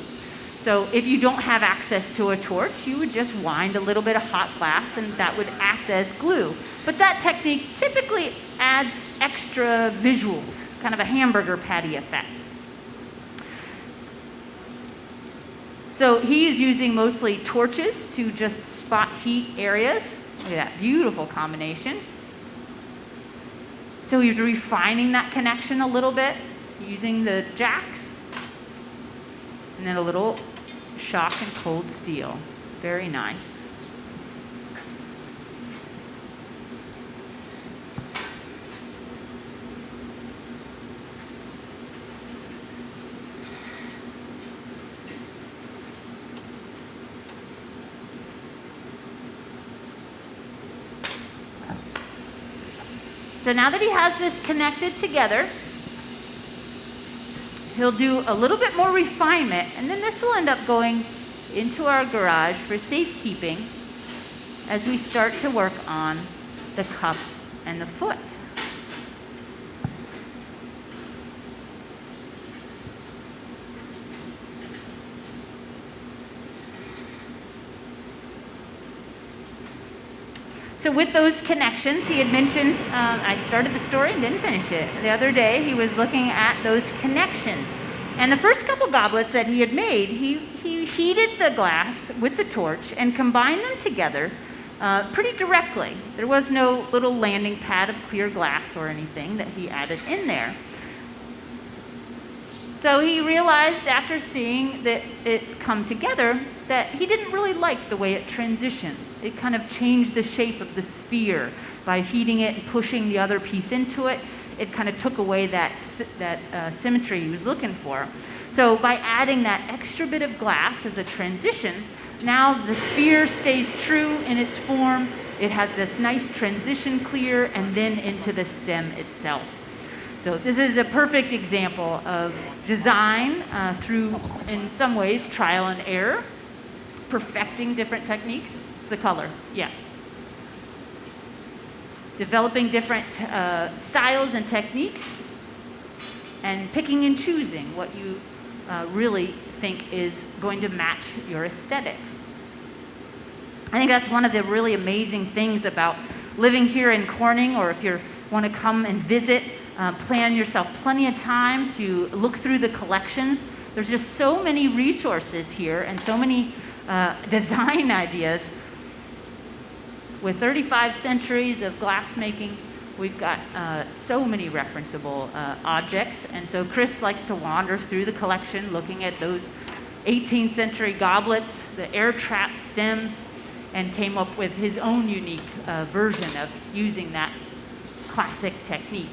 So if you don't have access to a torch, you would just wind a little bit of hot glass and that would act as glue. But that technique typically adds extra visuals, kind of a hamburger patty effect. So he is using mostly torches to just spot heat areas. Look at that beautiful combination. So he's refining that connection a little bit using the jacks. And then a little shock and cold steel. Very nice. So now that he has this connected together, he'll do a little bit more refinement, and then this will end up going into our garage for safekeeping as we start to work on the cup and the foot. So with those connections, he had mentioned, I started the story and didn't finish it. The other day, he was looking at those connections. And the first couple goblets that he had made, he heated the glass with the torch and combined them together pretty directly. There was no little landing pad of clear glass or anything that he added in there. So he realized after seeing that it come together that he didn't really like the way it transitioned. It kind of changed the shape of the sphere by heating it and pushing the other piece into it. It kind of took away that symmetry he was looking for. So by adding that extra bit of glass as a transition, now the sphere stays true in its form. It has this nice transition clear and then into the stem itself. So this is a perfect example of design through, in some ways, trial and error, perfecting different techniques. It's the color, yeah. Developing different styles and techniques, and picking and choosing what you really think is going to match your aesthetic. I think that's one of the really amazing things about living here in Corning, or if you want to come and visit, plan yourself plenty of time to look through the collections. There's just so many resources here and so many design ideas. With 35 centuries of glassmaking, we've got so many referenceable objects. And so Chris likes to wander through the collection looking at those 18th century goblets, the air trap stems, and came up with his own unique version of using that classic technique.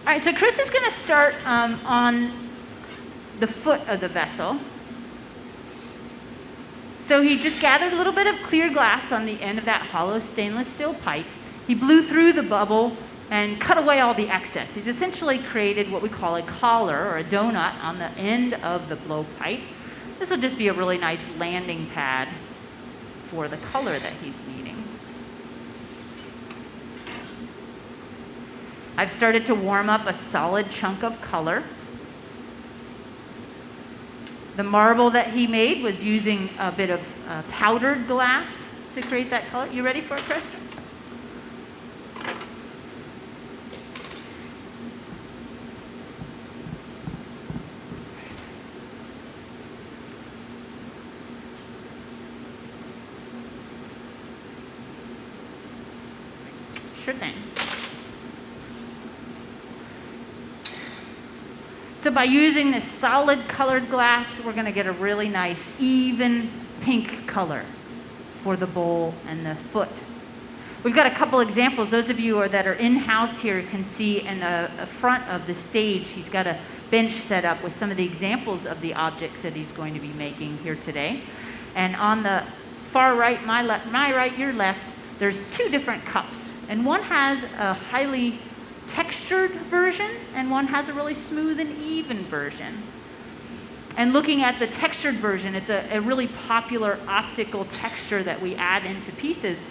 All right, so Chris is going to start on the foot of the vessel. So he just gathered a little bit of clear glass on the end of that hollow stainless steel pipe. He blew through the bubble and cut away all the excess. He's essentially created what we call a collar or a donut on the end of the blowpipe. This will just be a really nice landing pad for the color that he's needing. I've started to warm up a solid chunk of color. The marble that he made was using a bit of powdered glass to create that color. You ready for it, Chris? Sure thing. So by using this solid colored glass, we're going to get a really nice, even pink color for the bowl and the foot. We've got a couple examples. Those of you that are in-house here can see in the front of the stage, he's got a bench set up with some of the examples of the objects that he's going to be making here today. And on the far right, my right, your left, there's two different cups. And one has a highly textured version, and one has a really smooth and even version. And looking at the textured version, it's a really popular optical texture that we add into pieces.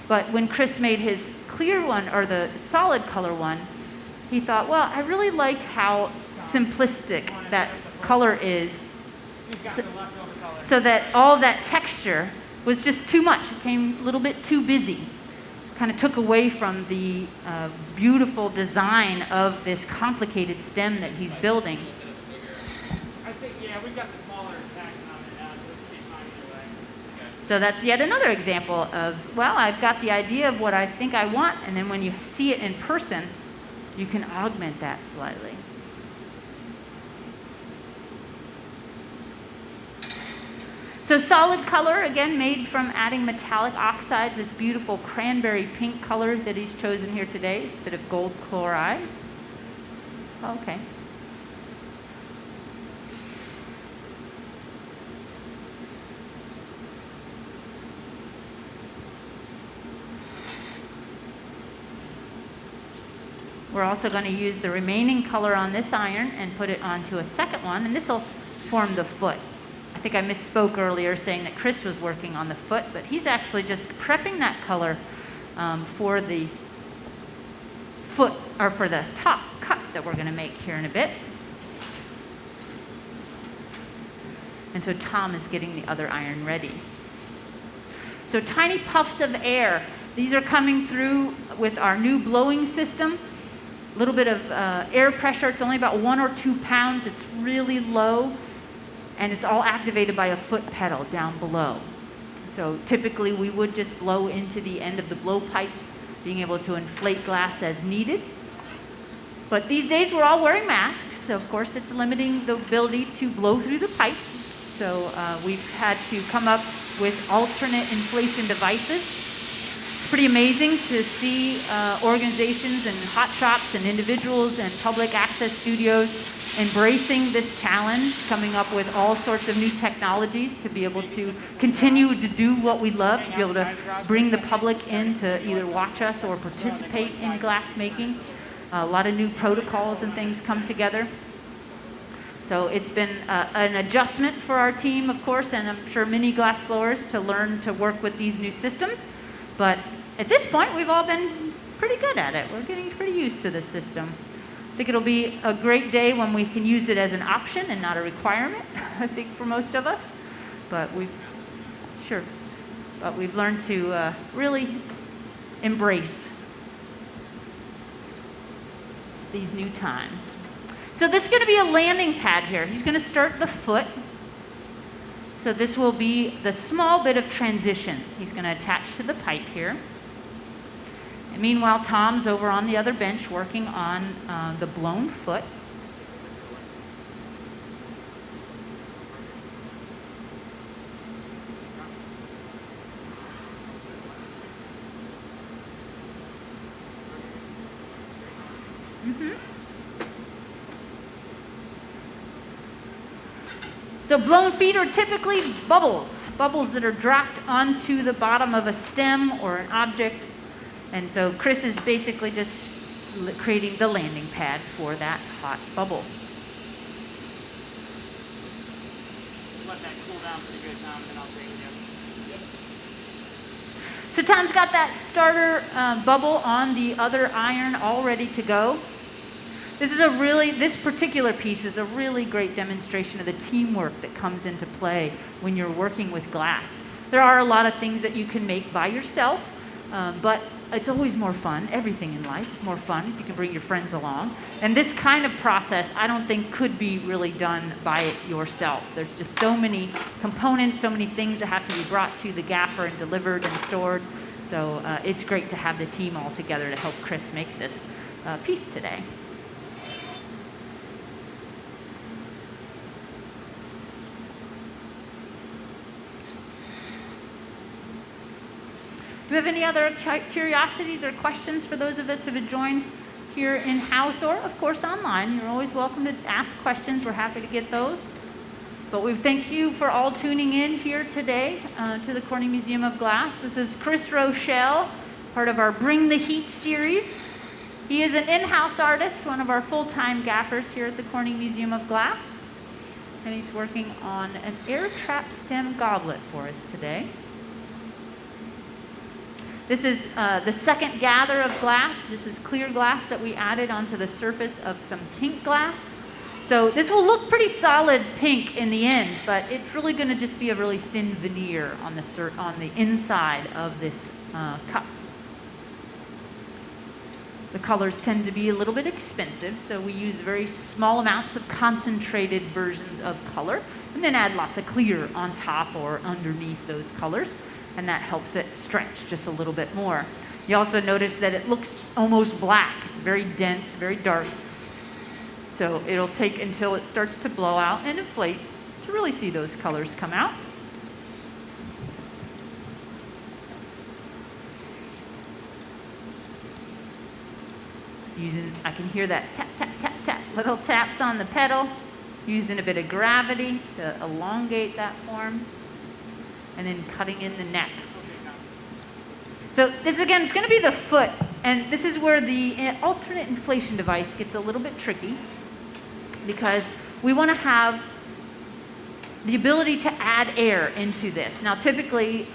But when Chris made his clear one, or the solid color one, he thought, well, I really like how simplistic that color is, so that all that texture was just too much. It became a little bit too busy. Kind of took away from the beautiful design of this complicated stem that he's building. I think, yeah, we've got the smaller attachment on it now, so it should be fine either way. So that's yet another example of, well, I've got the idea of what I think I want, and then when you see it in person, you can augment that slightly. So solid color, again, made from adding metallic oxides, this beautiful cranberry pink color that he's chosen here today. It's a bit of gold chloride. Okay. We're also going to use the remaining color on this iron and put it onto a second one, and this will form the foot. I think I misspoke earlier saying that Chris was working on the foot, but he's actually just prepping that color for the foot, or for the top cup that we're going to make here in a bit. And so Tom is getting the other iron ready. So tiny puffs of air. These are coming through with our new blowing system. A little bit of air pressure. It's only about 1 or 2 pounds. It's really low. And it's all activated by a foot pedal down below. So typically we would just blow into the end of the blowpipes, being able to inflate glass as needed. But these days we're all wearing masks, so of course it's limiting the ability to blow through the pipe. So we've had to come up with alternate inflation devices. It's pretty amazing to see organizations and hot shops and individuals and public access studios embracing this challenge, coming up with all sorts of new technologies to be able to continue to do what we love, to be able to bring the public in to either watch us or participate in glass making. A lot of new protocols and things come together. So it's been an adjustment for our team, of course, and I'm sure many glass blowers to learn to work with these new systems. But at this point, we've all been pretty good at it. We're getting pretty used to the system. I think it'll be a great day when we can use it as an option and not a requirement, I think, for most of us. But we've learned to really embrace these new times. So this is going to be a landing pad here. He's going to start the foot. So this will be the small bit of transition he's going to attach to the pipe here. And meanwhile, Tom's over on the other bench working on the blown foot. So blown feet are typically bubbles that are dropped onto the bottom of a stem or an object. And so Chris is basically just creating the landing pad for that hot bubble. Let that cool down pretty good, Tom, and then I'll take it. Yep. So Tom's got that starter bubble on the other iron all ready to go. This particular piece is a really great demonstration of the teamwork that comes into play when you're working with glass. There are a lot of things that you can make by yourself, but it's always more fun. Everything in life is more fun if you can bring your friends along. And this kind of process, I don't think could be really done by yourself. There's just so many components, so many things that have to be brought to the gaffer and delivered and stored. So it's great to have the team all together to help Chris make this piece today. Do we have any other curiosities or questions for those of us who have joined here in-house or, of course, online? You're always welcome to ask questions. We're happy to get those. But we thank you for all tuning in here today to the Corning Museum of Glass. This is Chris Rochelle, part of our Bring the Heat series. He is an in-house artist, one of our full-time gaffers here at the Corning Museum of Glass. And he's working on an air trap stem goblet for us today. This is the second gather of glass. This is clear glass that we added onto the surface of some pink glass. So this will look pretty solid pink in the end, but it's really going to just be a really thin veneer on the inside of this cup. The colors tend to be a little bit expensive, so we use very small amounts of concentrated versions of color, and then add lots of clear on top or underneath those colors. And that helps it stretch just a little bit more. You also notice that it looks almost black. It's very dense, very dark. So it'll take until it starts to blow out and inflate to really see those colors come out. I can hear that tap, tap, tap, tap, little taps on the pedal, using a bit of gravity to elongate that form. And then cutting in the neck. So this again is going to be the foot, and this is where the alternate inflation device gets a little bit tricky because we want to have the ability to add air into this. Now typically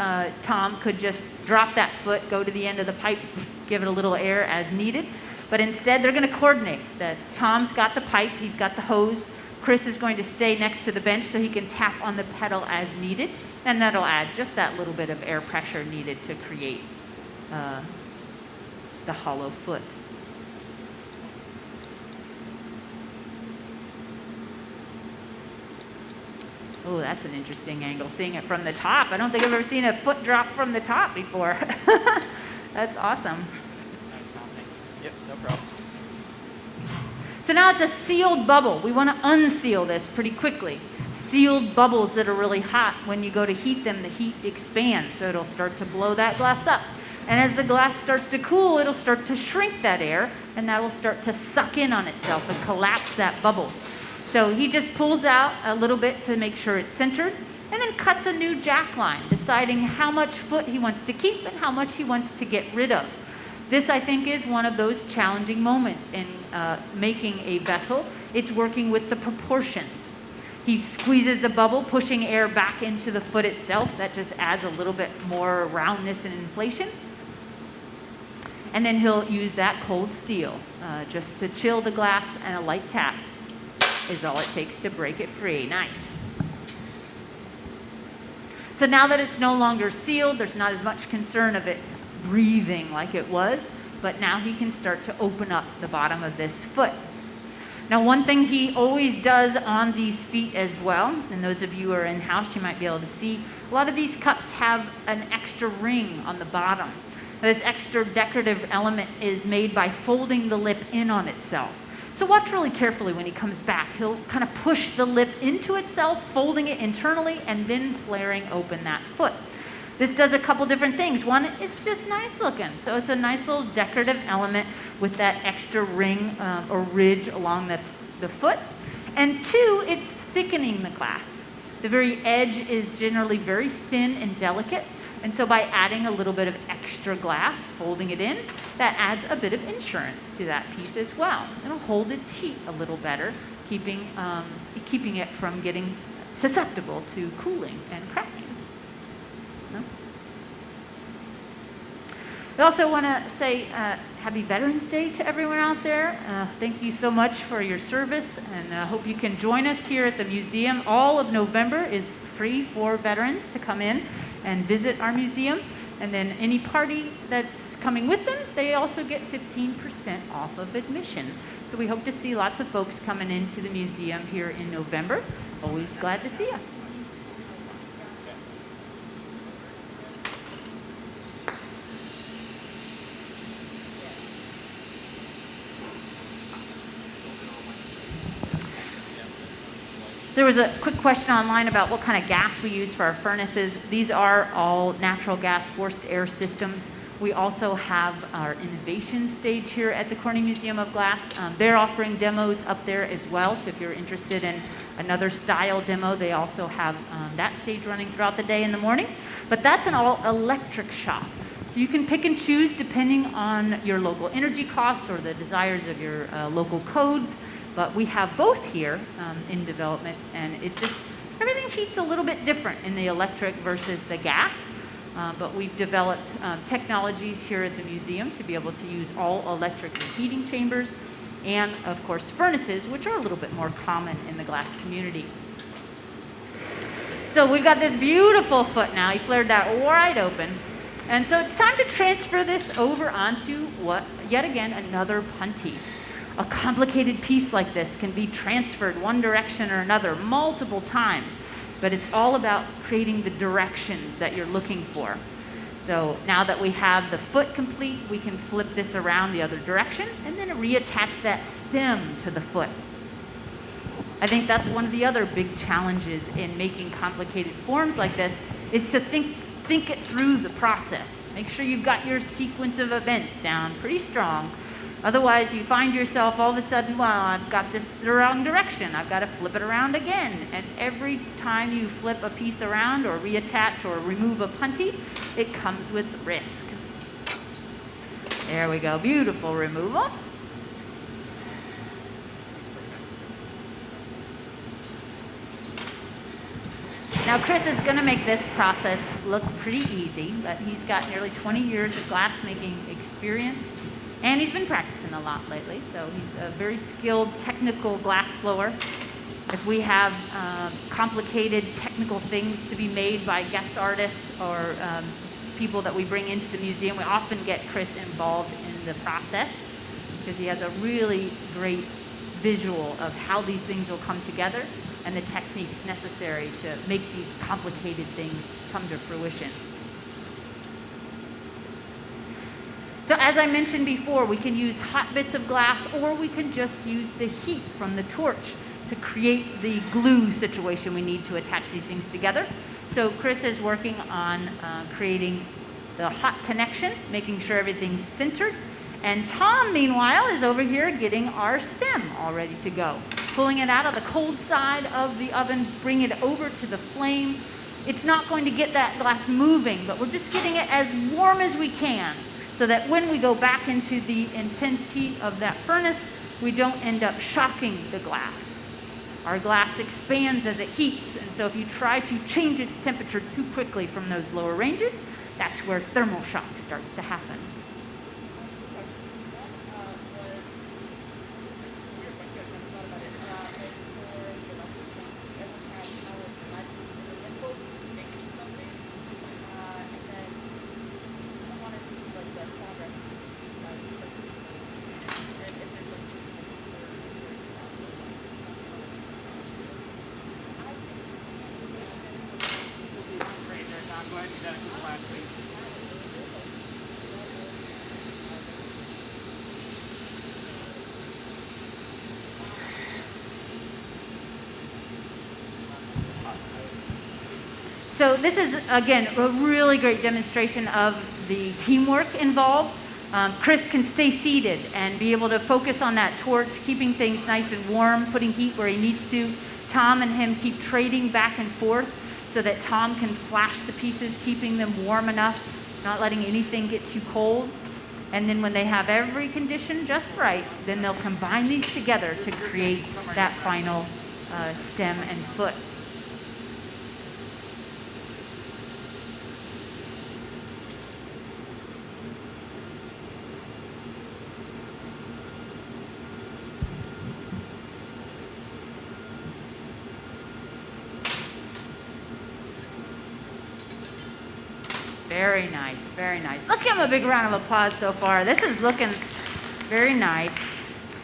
Tom could just drop that foot, go to the end of the pipe, give it a little air as needed, but instead they're going to coordinate. That Tom's got the pipe, he's got the hose, Chris is going to stay next to the bench so he can tap on the pedal as needed. And that'll add just that little bit of air pressure needed to create the hollow foot. Oh, that's an interesting angle, seeing it from the top. I don't think I've ever seen a foot drop from the top before. That's awesome. Nice, Tom. Yep, no problem. So now it's a sealed bubble. We want to unseal this pretty quickly. Sealed bubbles that are really hot, when you go to heat them, the heat expands, so it'll start to blow that glass up. And as the glass starts to cool, it'll start to shrink that air, and that will start to suck in on itself and collapse that bubble. So he just pulls out a little bit to make sure it's centered, and then cuts a new jack line, deciding how much foot he wants to keep and how much he wants to get rid of. This, I think, is one of those challenging moments in making a vessel. It's working with the proportions. He squeezes the bubble, pushing air back into the foot itself. That just adds a little bit more roundness and inflation. And then he'll use that cold steel just to chill the glass, and a light tap is all it takes to break it free. Nice. So now that it's no longer sealed, there's not as much concern of it breathing like it was, but now he can start to open up the bottom of this foot. Now, one thing he always does on these feet as well, and those of you who are in-house, you might be able to see, a lot of these cups have an extra ring on the bottom. This extra decorative element is made by folding the lip in on itself. So watch really carefully when he comes back. He'll kind of push the lip into itself, folding it internally, and then flaring open that foot. This does a couple different things. One, it's just nice looking. So it's a nice little decorative element with that extra ring or ridge along the foot. And two, it's thickening the glass. The very edge is generally very thin and delicate. And so by adding a little bit of extra glass, folding it in, that adds a bit of insurance to that piece as well. It'll hold its heat a little better, keeping it from getting susceptible to cooling and cracking. No? We also want to say Happy Veterans Day to everyone out there. Thank you so much for your service, and I hope you can join us here at the museum. All of November is free for veterans to come in and visit our museum. And then any party that's coming with them, they also get 15% off of admission. So we hope to see lots of folks coming into the museum here in November. Always glad to see you. There was a quick question online about what kind of gas we use for our furnaces. These are all natural gas forced air systems. We also have our innovation stage here at the Corning Museum of Glass. They're offering demos up there as well, so if you're interested in another style demo, they also have that stage running throughout the day in the morning. But that's an all-electric shop. So you can pick and choose depending on your local energy costs or the desires of your local codes. But we have both here in development, and everything heats a little bit different in the electric versus the gas. But we've developed technologies here at the museum to be able to use all electric heating chambers, and of course furnaces, which are a little bit more common in the glass community. So we've got this beautiful foot now. He flared that wide open. And so it's time to transfer this over onto yet again, another puntee. A complicated piece like this can be transferred one direction or another multiple times, but it's all about creating the directions that you're looking for. So now that we have the foot complete, we can flip this around the other direction and then reattach that stem to the foot. I think that's one of the other big challenges in making complicated forms like this, is to think it through the process. Make sure you've got your sequence of events down pretty strong. Otherwise, you find yourself all of a sudden, well, I've got this the wrong direction. I've got to flip it around again. And every time you flip a piece around or reattach or remove a puntee, it comes with risk. There we go. Beautiful removal. Now, Chris is going to make this process look pretty easy, but he's got nearly 20 years of glass-making experience. And he's been practicing a lot lately, so he's a very skilled technical glass blower. If we have complicated technical things to be made by guest artists or people that we bring into the museum, we often get Chris involved in the process because he has a really great visual of how these things will come together and the techniques necessary to make these complicated things come to fruition. So as I mentioned before, we can use hot bits of glass, or we can just use the heat from the torch to create the glue situation we need to attach these things together. So Chris is working on creating the hot connection, making sure everything's centered. And Tom, meanwhile, is over here getting our stem all ready to go. Pulling it out of the cold side of the oven, bring it over to the flame. It's not going to get that glass moving, but we're just getting it as warm as we can, so that when we go back into the intense heat of that furnace, we don't end up shocking the glass. Our glass expands as it heats, and so if you try to change its temperature too quickly from those lower ranges, that's where thermal shock starts to happen. So this is, again, a really great demonstration of the teamwork involved. Chris can stay seated and be able to focus on that torch, keeping things nice and warm, putting heat where he needs to Tom and him keep trading back and forth so that Tom can flash the pieces, keeping them warm enough, not letting anything get too cold. And then when they have every condition just right, then they'll combine these together to create that final stem and foot. Very nice, very nice. Let's give them a big round of applause so far. This is looking very nice.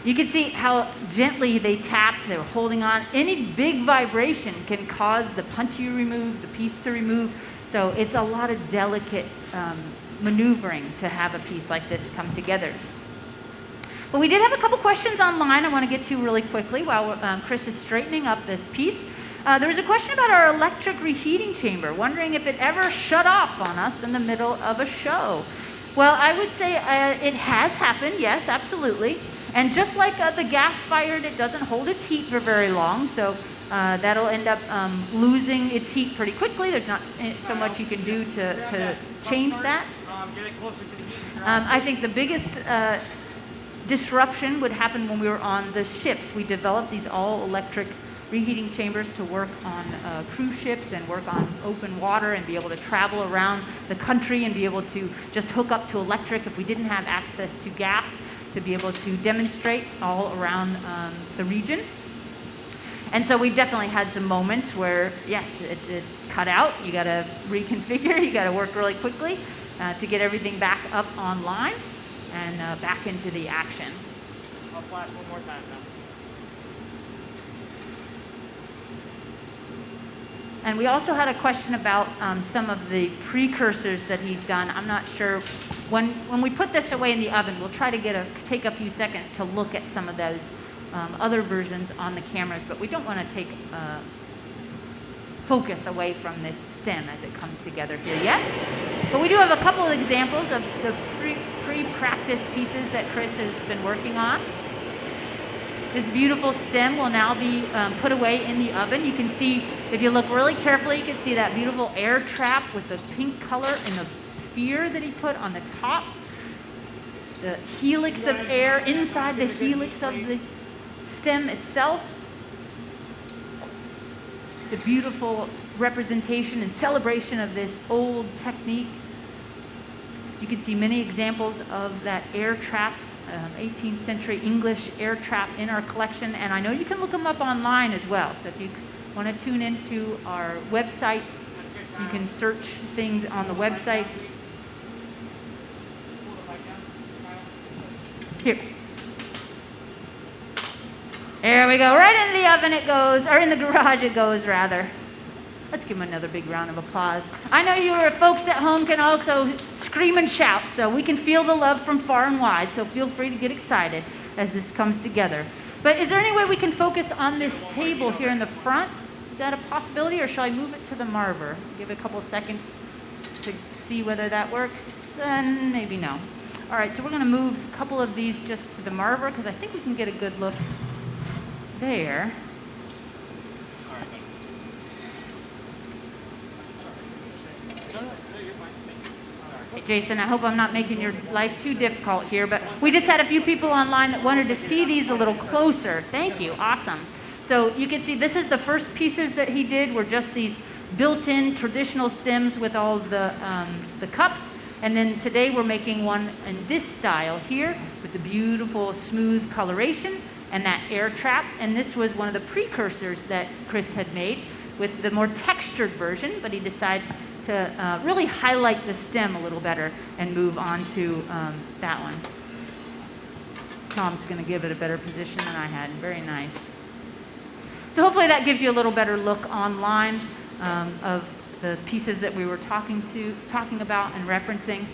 You can see how gently they tapped, they were holding on. Any big vibration can cause the punch to remove, the piece to remove. So it's a lot of delicate maneuvering to have a piece like this come together. But we did have a couple questions online I want to get to really quickly while Chris is straightening up this piece. There was a question about our electric reheating chamber, wondering if it ever shut off on us in the middle of a show. Well, I would say it has happened, yes, absolutely. And just like the gas-fired, it doesn't hold its heat for very long, so that'll end up losing its heat pretty quickly. There's not so much you can do to change that. I think the biggest disruption would happen when we were on the ships. We developed these all-electric reheating chambers to work on cruise ships and work on open water and be able to travel around the country and be able to just hook up to electric if we didn't have access to gas, to be able to demonstrate all around the region. And so we definitely had some moments where, yes, it cut out. You got to reconfigure. You got to work really quickly to get everything back up online and back into the action. I'll flash one more time now. And we also had a question about some of the precursors that he's done. I'm not sure. When we put this away in the oven, we'll try to take a few seconds to look at some of those other versions on the cameras, but we don't want to take focus away from this stem as it comes together here yet. But we do have a couple of examples of the pre-practice pieces that Chris has been working on. This beautiful stem will now be put away in the oven. You can see, if you look really carefully, you can see that beautiful air trap with the pink color and the sphere that he put on the top. The helix of air inside the helix of the stem itself. It's a beautiful representation and celebration of this old technique. You can see many examples of that air trap, 18th century English air trap in our collection, and I know you can look them up online as well. So if you want to tune into our website, you can search things on the website. Here. There we go. Right into the oven it goes, or in the garage it goes, rather. Let's give him another big round of applause. I know you folks at home can also scream and shout, so we can feel the love from far and wide, so feel free to get excited as this comes together. But is there any way we can focus on this table here in the front? Is that a possibility, or shall I move it to the marver? Give it a couple seconds to see whether that works, and maybe no. All right, so we're going to move a couple of these just to the marver, because I think we can get a good look there. Jason, I hope I'm not making your life too difficult here, but we just had a few people online that wanted to see these a little closer. Thank you. Awesome. So you can see this is the first pieces that he did were just these built-in traditional stems with all the cups. And then today we're making one in this style here with the beautiful smooth coloration and that air trap. And this was one of the precursors that Chris had made with the more textured version, but he decided to really highlight the stem a little better and move on to that one. Tom's going to give it a better position than I had. Very nice. So hopefully that gives you a little better look online of the pieces that we were talking about and referencing.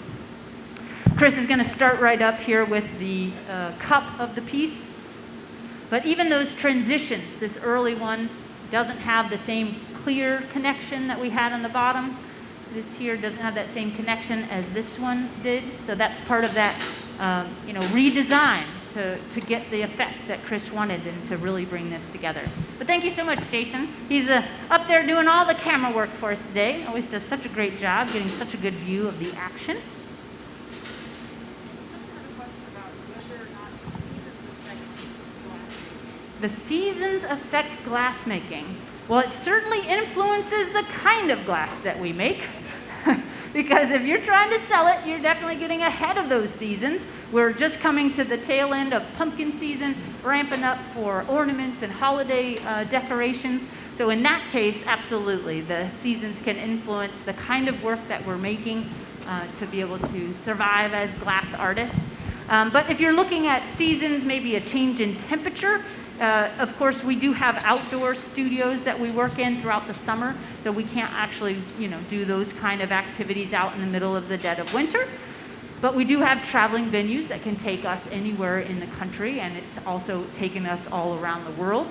Chris is going to start right up here with the cup of the piece. But even those transitions, this early one doesn't have the same clear connection that we had on the bottom. This here doesn't have that same connection as this one did. So that's part of that redesign to get the effect that Chris wanted and to really bring this together. But thank you so much, Jason. He's up there doing all the camera work for us today. Always does such a great job getting such a good view of the action. The seasons affect glassmaking. Well, it certainly influences the kind of glass that we make. Because if you're trying to sell it, you're definitely getting ahead of those seasons. We're just coming to the tail end of pumpkin season, ramping up for ornaments and holiday decorations. So in that case, absolutely, the seasons can influence the kind of work that we're making to be able to survive as glass artists. But if you're looking at seasons, maybe a change in temperature, of course, we do have outdoor studios that we work in throughout the summer, so we can't actually, do those kind of activities out in the middle of the dead of winter. But we do have traveling venues that can take us anywhere in the country, and it's also taken us all around the world.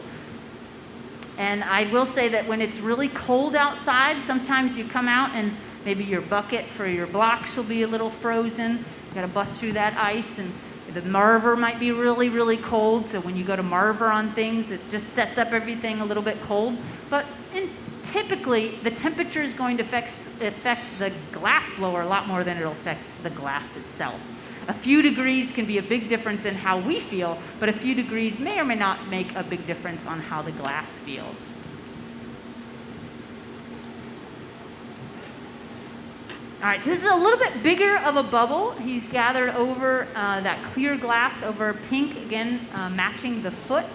And I will say that when it's really cold outside, sometimes you come out and maybe your bucket for your blocks will be a little frozen. You got to bust through that ice, and the marver might be really, really cold, so when you go to marver on things, it just sets up everything a little bit cold. But typically, the temperature is going to affect the glass blower a lot more than it'll affect the glass itself. A few degrees can be a big difference in how we feel, but a few degrees may or may not make a big difference on how the glass feels. All right, so this is a little bit bigger of a bubble. He's gathered over that clear glass over pink, again, matching the foot.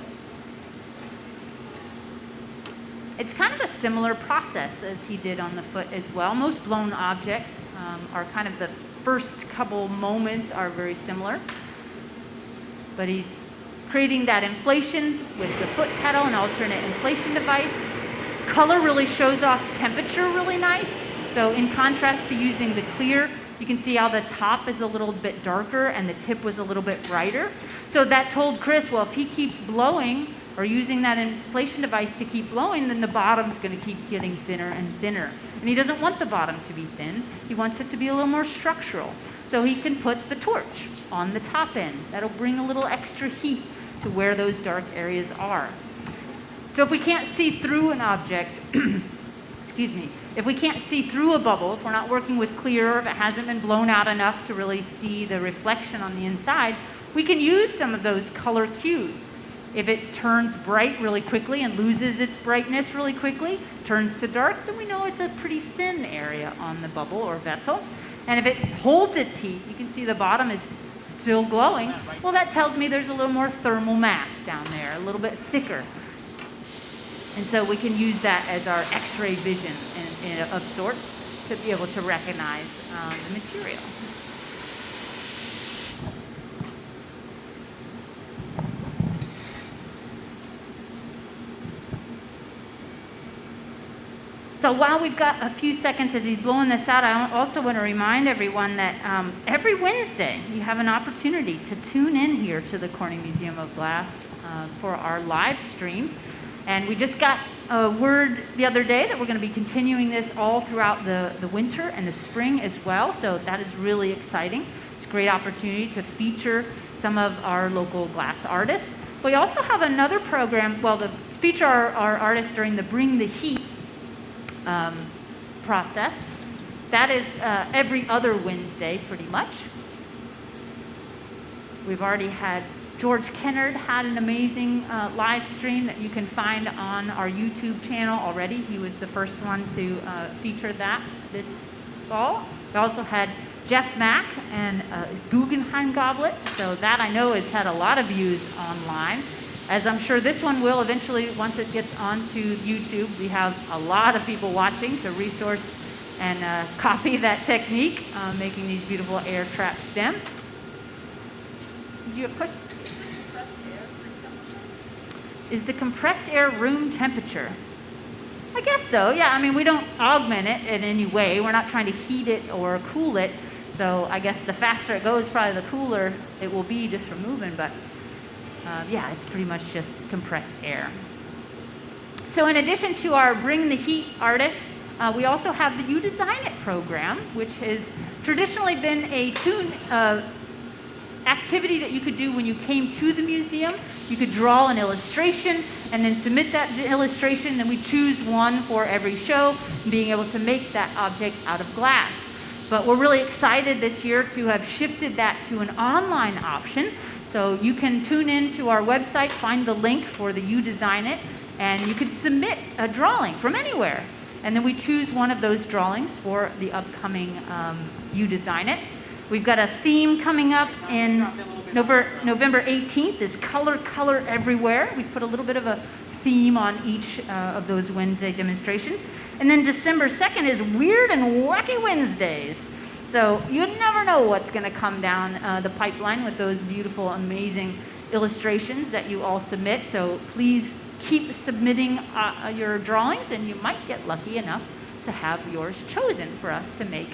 It's kind of a similar process as he did on the foot as well. Most blown objects are kind of the first couple moments are very similar. But he's creating that inflation with the foot pedal, an alternate inflation device. Color really shows off temperature really nice. So in contrast to using the clear, you can see how the top is a little bit darker and the tip was a little bit brighter. So that told Chris, well, if he keeps blowing or using that inflation device to keep blowing, then the bottom's going to keep getting thinner and thinner. And he doesn't want the bottom to be thin. He wants it to be a little more structural. So he can put the torch on the top end. That'll bring a little extra heat to where those dark areas are. So if we can't see through an object, if we can't see through a bubble, if we're not working with clear, or if it hasn't been blown out enough to really see the reflection on the inside, we can use some of those color cues. If it turns bright really quickly and loses its brightness really quickly, turns to dark, then we know it's a pretty thin area on the bubble or vessel. And if it holds its heat, you can see the bottom is still glowing. Well, that tells me there's a little more thermal mass down there, a little bit thicker. And so we can use that as our X-ray vision of sorts to be able to recognize the material. So while we've got a few seconds as he's blowing this out, I also want to remind everyone that every Wednesday you have an opportunity to tune in here to the Corning Museum of Glass for our live streams. And we just got a word the other day that we're going to be continuing this all throughout the winter and the spring as well. So that is really exciting. It's a great opportunity to feature some of our local glass artists. We also have another program, to feature our artists during the Bring the Heat process. That is every other Wednesday, pretty much. We've already had George Kennard had an amazing live stream that you can find on our YouTube channel already. He was the first one to feature that this fall. We also had Jeff Mack and his Guggenheim goblet. So that I know has had a lot of views online. As I'm sure this one will eventually, once it gets onto YouTube. We have a lot of people watching to resource and copy that technique, making these beautiful air trap stems. Did you have a question? Is the compressed air room temperature? I guess so, yeah. I mean, we don't augment it in any way. We're not trying to heat it or cool it. So I guess the faster it goes, probably the cooler it will be just from moving. But yeah, it's pretty much just compressed air. So in addition to our Bring the Heat artist, we also have the You Design It program, which has traditionally been a activity that you could do when you came to the museum. You could draw an illustration and then submit that illustration, and we choose one for every show, being able to make that object out of glass. But we're really excited this year to have shifted that to an online option. So you can tune in to our website, find the link for the You Design It, and you could submit a drawing from anywhere. And then we choose one of those drawings for the upcoming You Design It. We've got a theme coming up in November 18th is Color, Color Everywhere. We've put a little bit of a theme on each of those Wednesday demonstrations. And then December 2nd is Weird and Wacky Wednesdays. So you never know what's going to come down the pipeline with those beautiful, amazing illustrations that you all submit. So please keep submitting your drawings, and you might get lucky enough to have yours chosen for us to make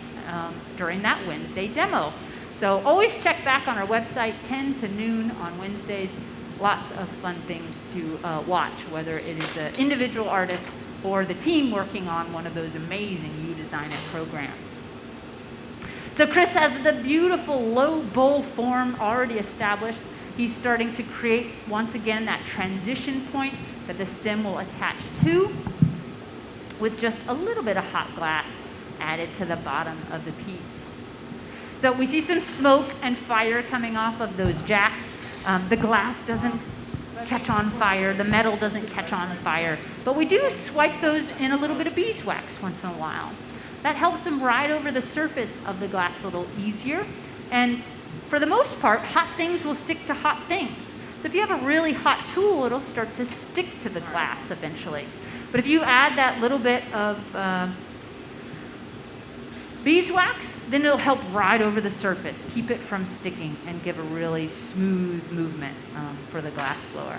during that Wednesday demo. So always check back on our website, 10 to noon on Wednesdays. Lots of fun things to watch, whether it is an individual artist or the team working on one of those amazing You Design It programs. So Chris has the beautiful low bowl form already established. He's starting to create, once again, that transition point that the stem will attach to, with just a little bit of hot glass added to the bottom of the piece. So we see some smoke and fire coming off of those jacks. The glass doesn't catch on fire, the metal doesn't catch on fire, but we do swipe those in a little bit of beeswax once in a while. That helps them ride over the surface of the glass a little easier, and for the most part, hot things will stick to hot things. So if you have a really hot tool, it'll start to stick to the glass eventually. But if you add that little bit of beeswax, then it'll help ride over the surface, keep it from sticking, and give a really smooth movement for the glass blower.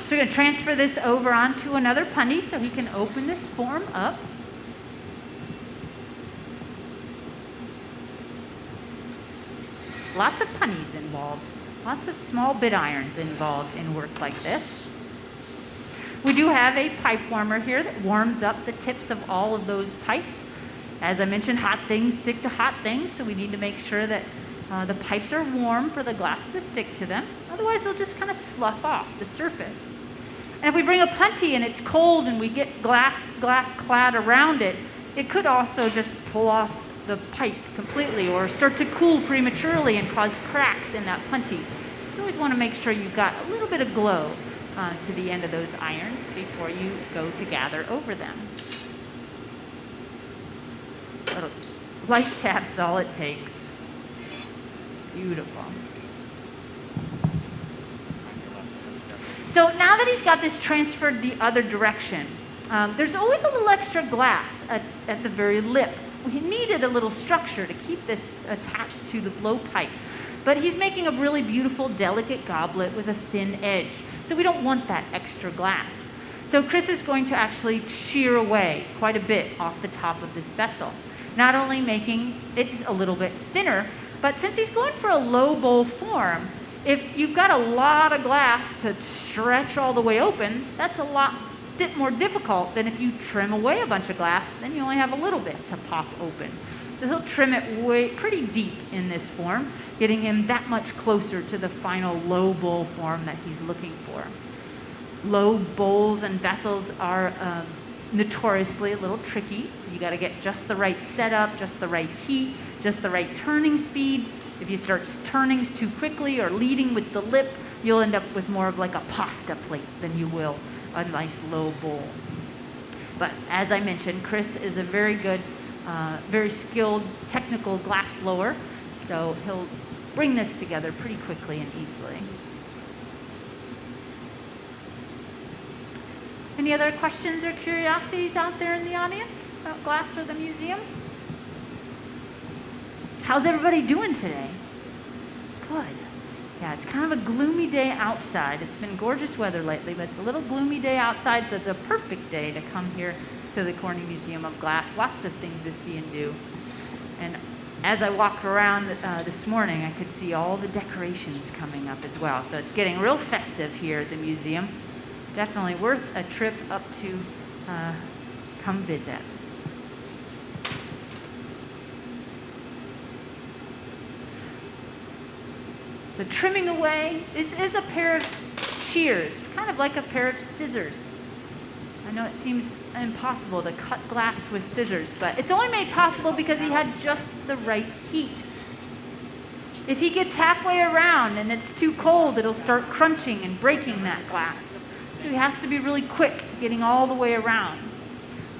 So we're going to transfer this over onto another punty so we can open this form up. Lots of punnies involved, lots of small bit irons involved in work like this. We do have a pipe warmer here that warms up the tips of all of those pipes. As I mentioned, hot things stick to hot things, so we need to make sure that the pipes are warm for the glass to stick to them. Otherwise, they'll just kind of slough off the surface. And if we bring a punty and it's cold and we get glass clad around it, it could also just pull off the pipe completely or start to cool prematurely and cause cracks in that punty. So you always want to make sure you've got a little bit of glow to the end of those irons before you go to gather over them. Little light tap's all it takes. Beautiful. So now that he's got this transferred the other direction, there's always a little extra glass at the very lip. He needed a little structure to keep this attached to the blowpipe. But he's making a really beautiful, delicate goblet with a thin edge. So we don't want that extra glass. So Chris is going to actually shear away quite a bit off the top of this vessel. Not only making it a little bit thinner, but since he's going for a low bowl form, if you've got a lot of glass to stretch all the way open, that's a lot more difficult than if you trim away a bunch of glass, then you only have a little bit to pop open. So he'll trim it pretty deep in this form, getting him that much closer to the final low bowl form that he's looking for. Low bowls and vessels are notoriously a little tricky. You got to get just the right setup, just the right heat, just the right turning speed. If you start turning too quickly or leading with the lip, you'll end up with more of like a pasta plate than you will a nice low bowl. But as I mentioned, Chris is a very good, very skilled technical glass blower, so he'll bring this together pretty quickly and easily. Any other questions or curiosities out there in the audience about glass or the museum? How's everybody doing today? Good. Yeah, it's kind of a gloomy day outside. It's been gorgeous weather lately, but it's a little gloomy day outside, so it's a perfect day to come here to the Corning Museum of Glass. Lots of things to see and do. And as I walked around this morning, I could see all the decorations coming up as well. So it's getting real festive here at the museum. Definitely worth a trip up to come visit. So trimming away, this is a pair of shears, kind of like a pair of scissors. I know it seems impossible to cut glass with scissors, but it's only made possible because he had just the right heat. If he gets halfway around and it's too cold, it'll start crunching and breaking that glass. So he has to be really quick getting all the way around.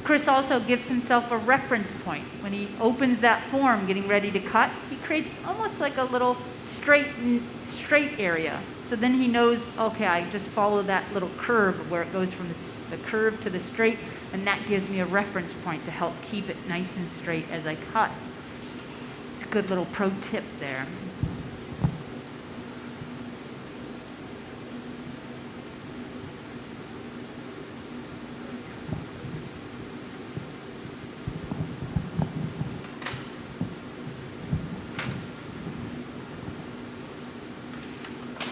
Chris also gives himself a reference point. When he opens that form getting ready to cut, he creates almost like a little straight area. So then he knows, okay, I just follow that little curve where it goes from the curve to the straight, and that gives me a reference point to help keep it nice and straight as I cut. It's a good little pro tip there.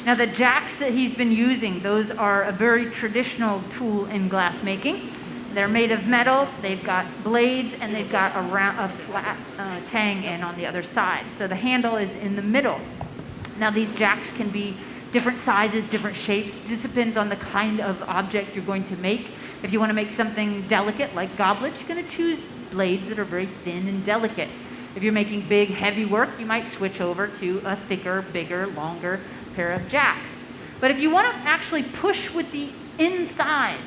Now the jacks that he's been using, those are a very traditional tool in glass making. They're made of metal, they've got blades, and they've got a flat tang end on the other side. So the handle is in the middle. Now these jacks can be different sizes, different shapes. It just depends on the kind of object you're going to make. If you want to make something delicate like goblets, you're going to choose blades that are very thin and delicate. If you're making big, heavy work, you might switch over to a thicker, bigger, longer pair of jacks. But if you want to actually push with the inside,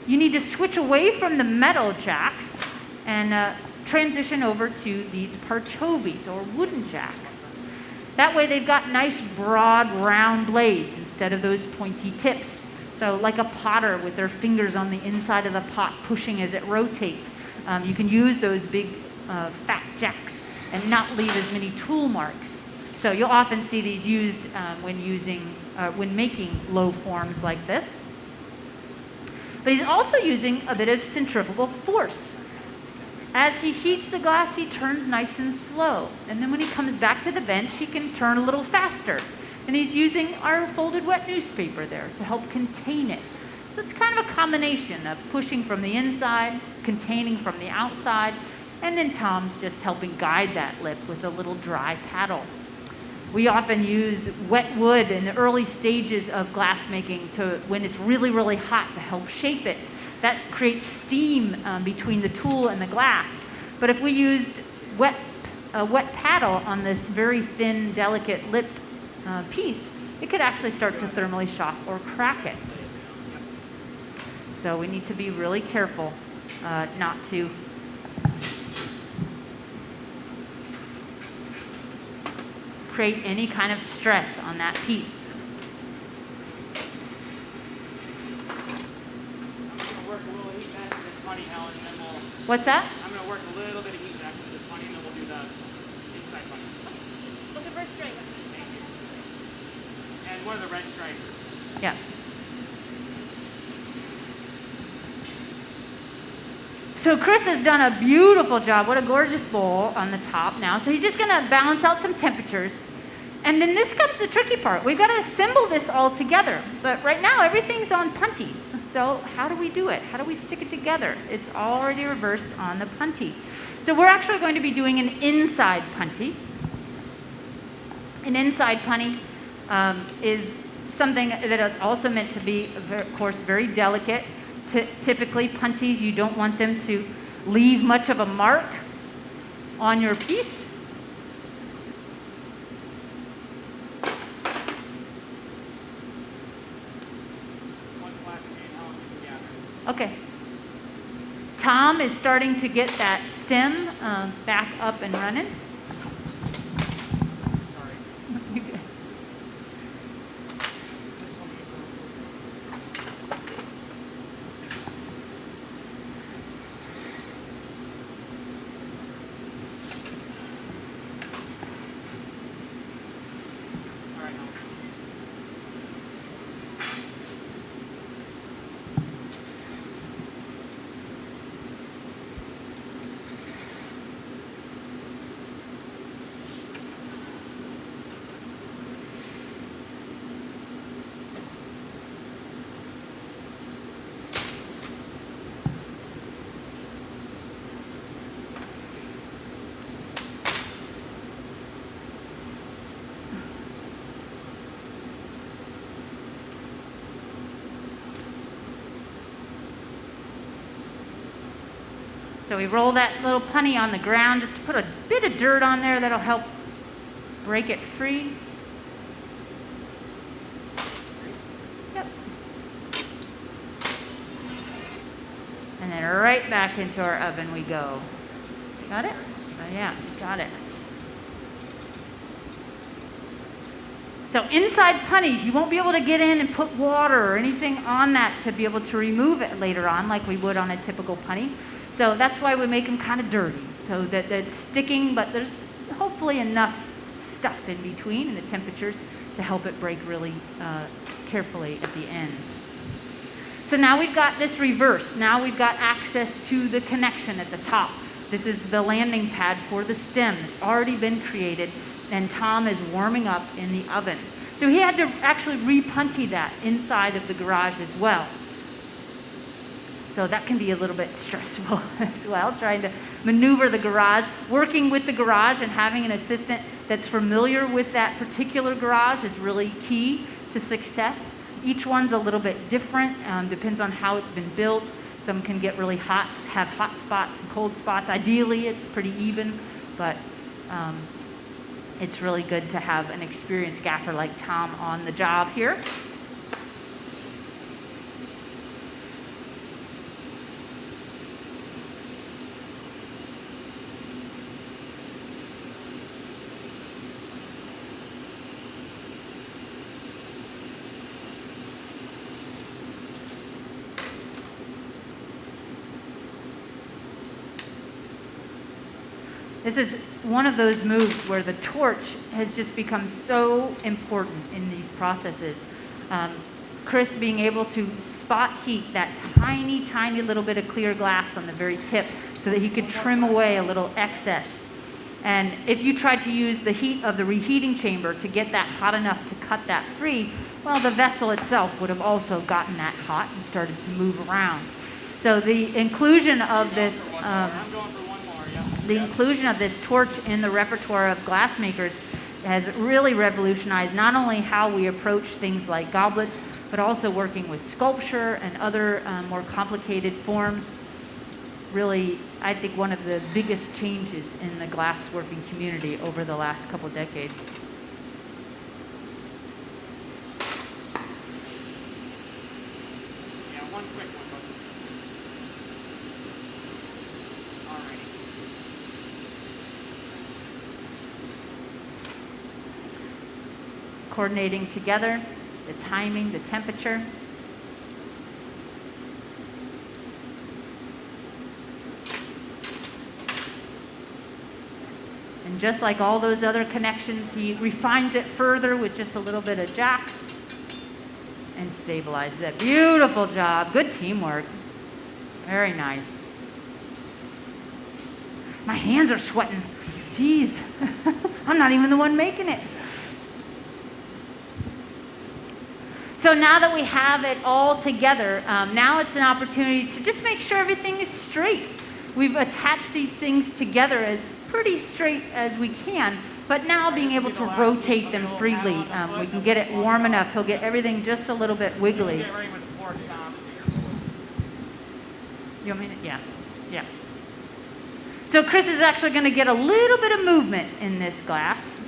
you need to switch away from the metal jacks and transition over to these parchovies or wooden jacks. That way they've got nice broad round blades instead of those pointy tips. So like a potter with their fingers on the inside of the pot pushing as it rotates. You can use those big fat jacks and not leave as many tool marks. So you'll often see these used when making low forms like this. But he's also using a bit of centrifugal force. As he heats the glass, he turns nice and slow. And then when he comes back to the bench, he can turn a little faster. And he's using our folded wet newspaper there to help contain it. So it's kind of a combination of pushing from the inside, containing from the outside, and then Tom's just helping guide that lip with a little dry paddle. We often use wet wood in the early stages of glass making when it's really, really hot to help shape it. That creates steam between the tool and the glass. But if we used a wet paddle on this very thin, delicate lipped piece, it could actually start to thermally shock or crack it. So we need to be really careful not to create any kind of stress on that piece. I'm going to work a little heat back to this putty, Helen, and then we'll... What's that? I'm going to work a little bit of heat back to this putty, and then we'll do the inside putty. Looking for a straight. Thank you. And one of the red stripes. Yeah. So Chris has done a beautiful job. What a gorgeous bowl on the top now. So he's just going to balance out some temperatures. And then this comes the tricky part. We've got to assemble this all together. But right now, everything's on punties. So how do we do it? How do we stick it together? It's already reversed on the punty. So we're actually going to be doing an inside punty. An inside punty is something that is also meant to be, of course, very delicate. Typically, punties, you don't want them to leave much of a mark on your piece. Okay. Tom is starting to get that stem back up and running. Sorry. You're good. All right, Helen. So we roll that little punny on the ground just to put a bit of dirt on there that'll help break it free. Yep. And then right back into our oven we go. Got it? Oh yeah, got it. So inside punnies, you won't be able to get in and put water or anything on that to be able to remove it later on like we would on a typical punny. So that's why we make them kind of dirty, so that it's sticking, but there's hopefully enough stuff in between and the temperatures to help it break really carefully at the end. So now we've got this reverse. Now we've got access to the connection at the top. This is the landing pad for the stem. It's already been created, and Tom is warming up in the oven. So he had to actually re-punty that inside of the garage as well. So that can be a little bit stressful as well, trying to maneuver the garage. Working with the garage and having an assistant that's familiar with that particular garage is really key to success. Each one's a little bit different, depends on how it's been built. Some can get really hot, have hot spots and cold spots. Ideally, it's pretty even, but it's really good to have an experienced gaffer like Tom on the job here. This is one of those moves where the torch has just become so important in these processes. Chris being able to spot heat that tiny, tiny little bit of clear glass on the very tip so that he could trim away a little excess. And if you tried to use the heat of the reheating chamber to get that hot enough to cut that free, well, the vessel itself would have also gotten that hot and started to move around. So the inclusion of this torch in the repertoire of glassmakers has really revolutionized not only how we approach things like goblets, but also working with sculpture and other more complicated forms. Really, I think one of the biggest changes in the glassworking community over the last couple decades. Yeah, one quick one, but Coordinating together, the timing, the temperature. And just like all those other connections, he refines it further with just a little bit of jacks and stabilizes it. Beautiful job. Good teamwork. Very nice. My hands are sweating. Jeez. I'm not even the one making it. So now that we have it all together, now it's an opportunity to just make sure everything is straight. We've attached these things together as pretty straight as we can, but now being able to rotate them freely, we can get it warm enough. He'll get everything just a little bit wiggly. get ready with the forks, Tom. You want me to? Yeah, yeah. So Chris is actually going to get a little bit of movement in this glass.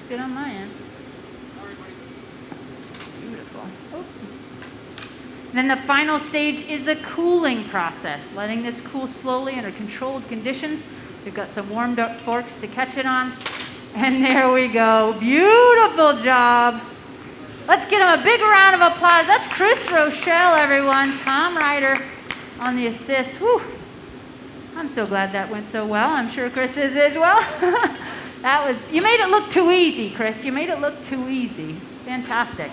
Good on my end. Beautiful. Oh. Then the final stage is the cooling process, letting this cool slowly under controlled conditions. We've got some warmed up forks to catch it on. And there we go. Beautiful job. Let's give him a big round of applause. That's Chris Rochelle, everyone. Tom Ryder on the assist. Whew. I'm so glad that went so well. I'm sure Chris is as well. You made it look too easy, Chris. You made it look too easy. Fantastic.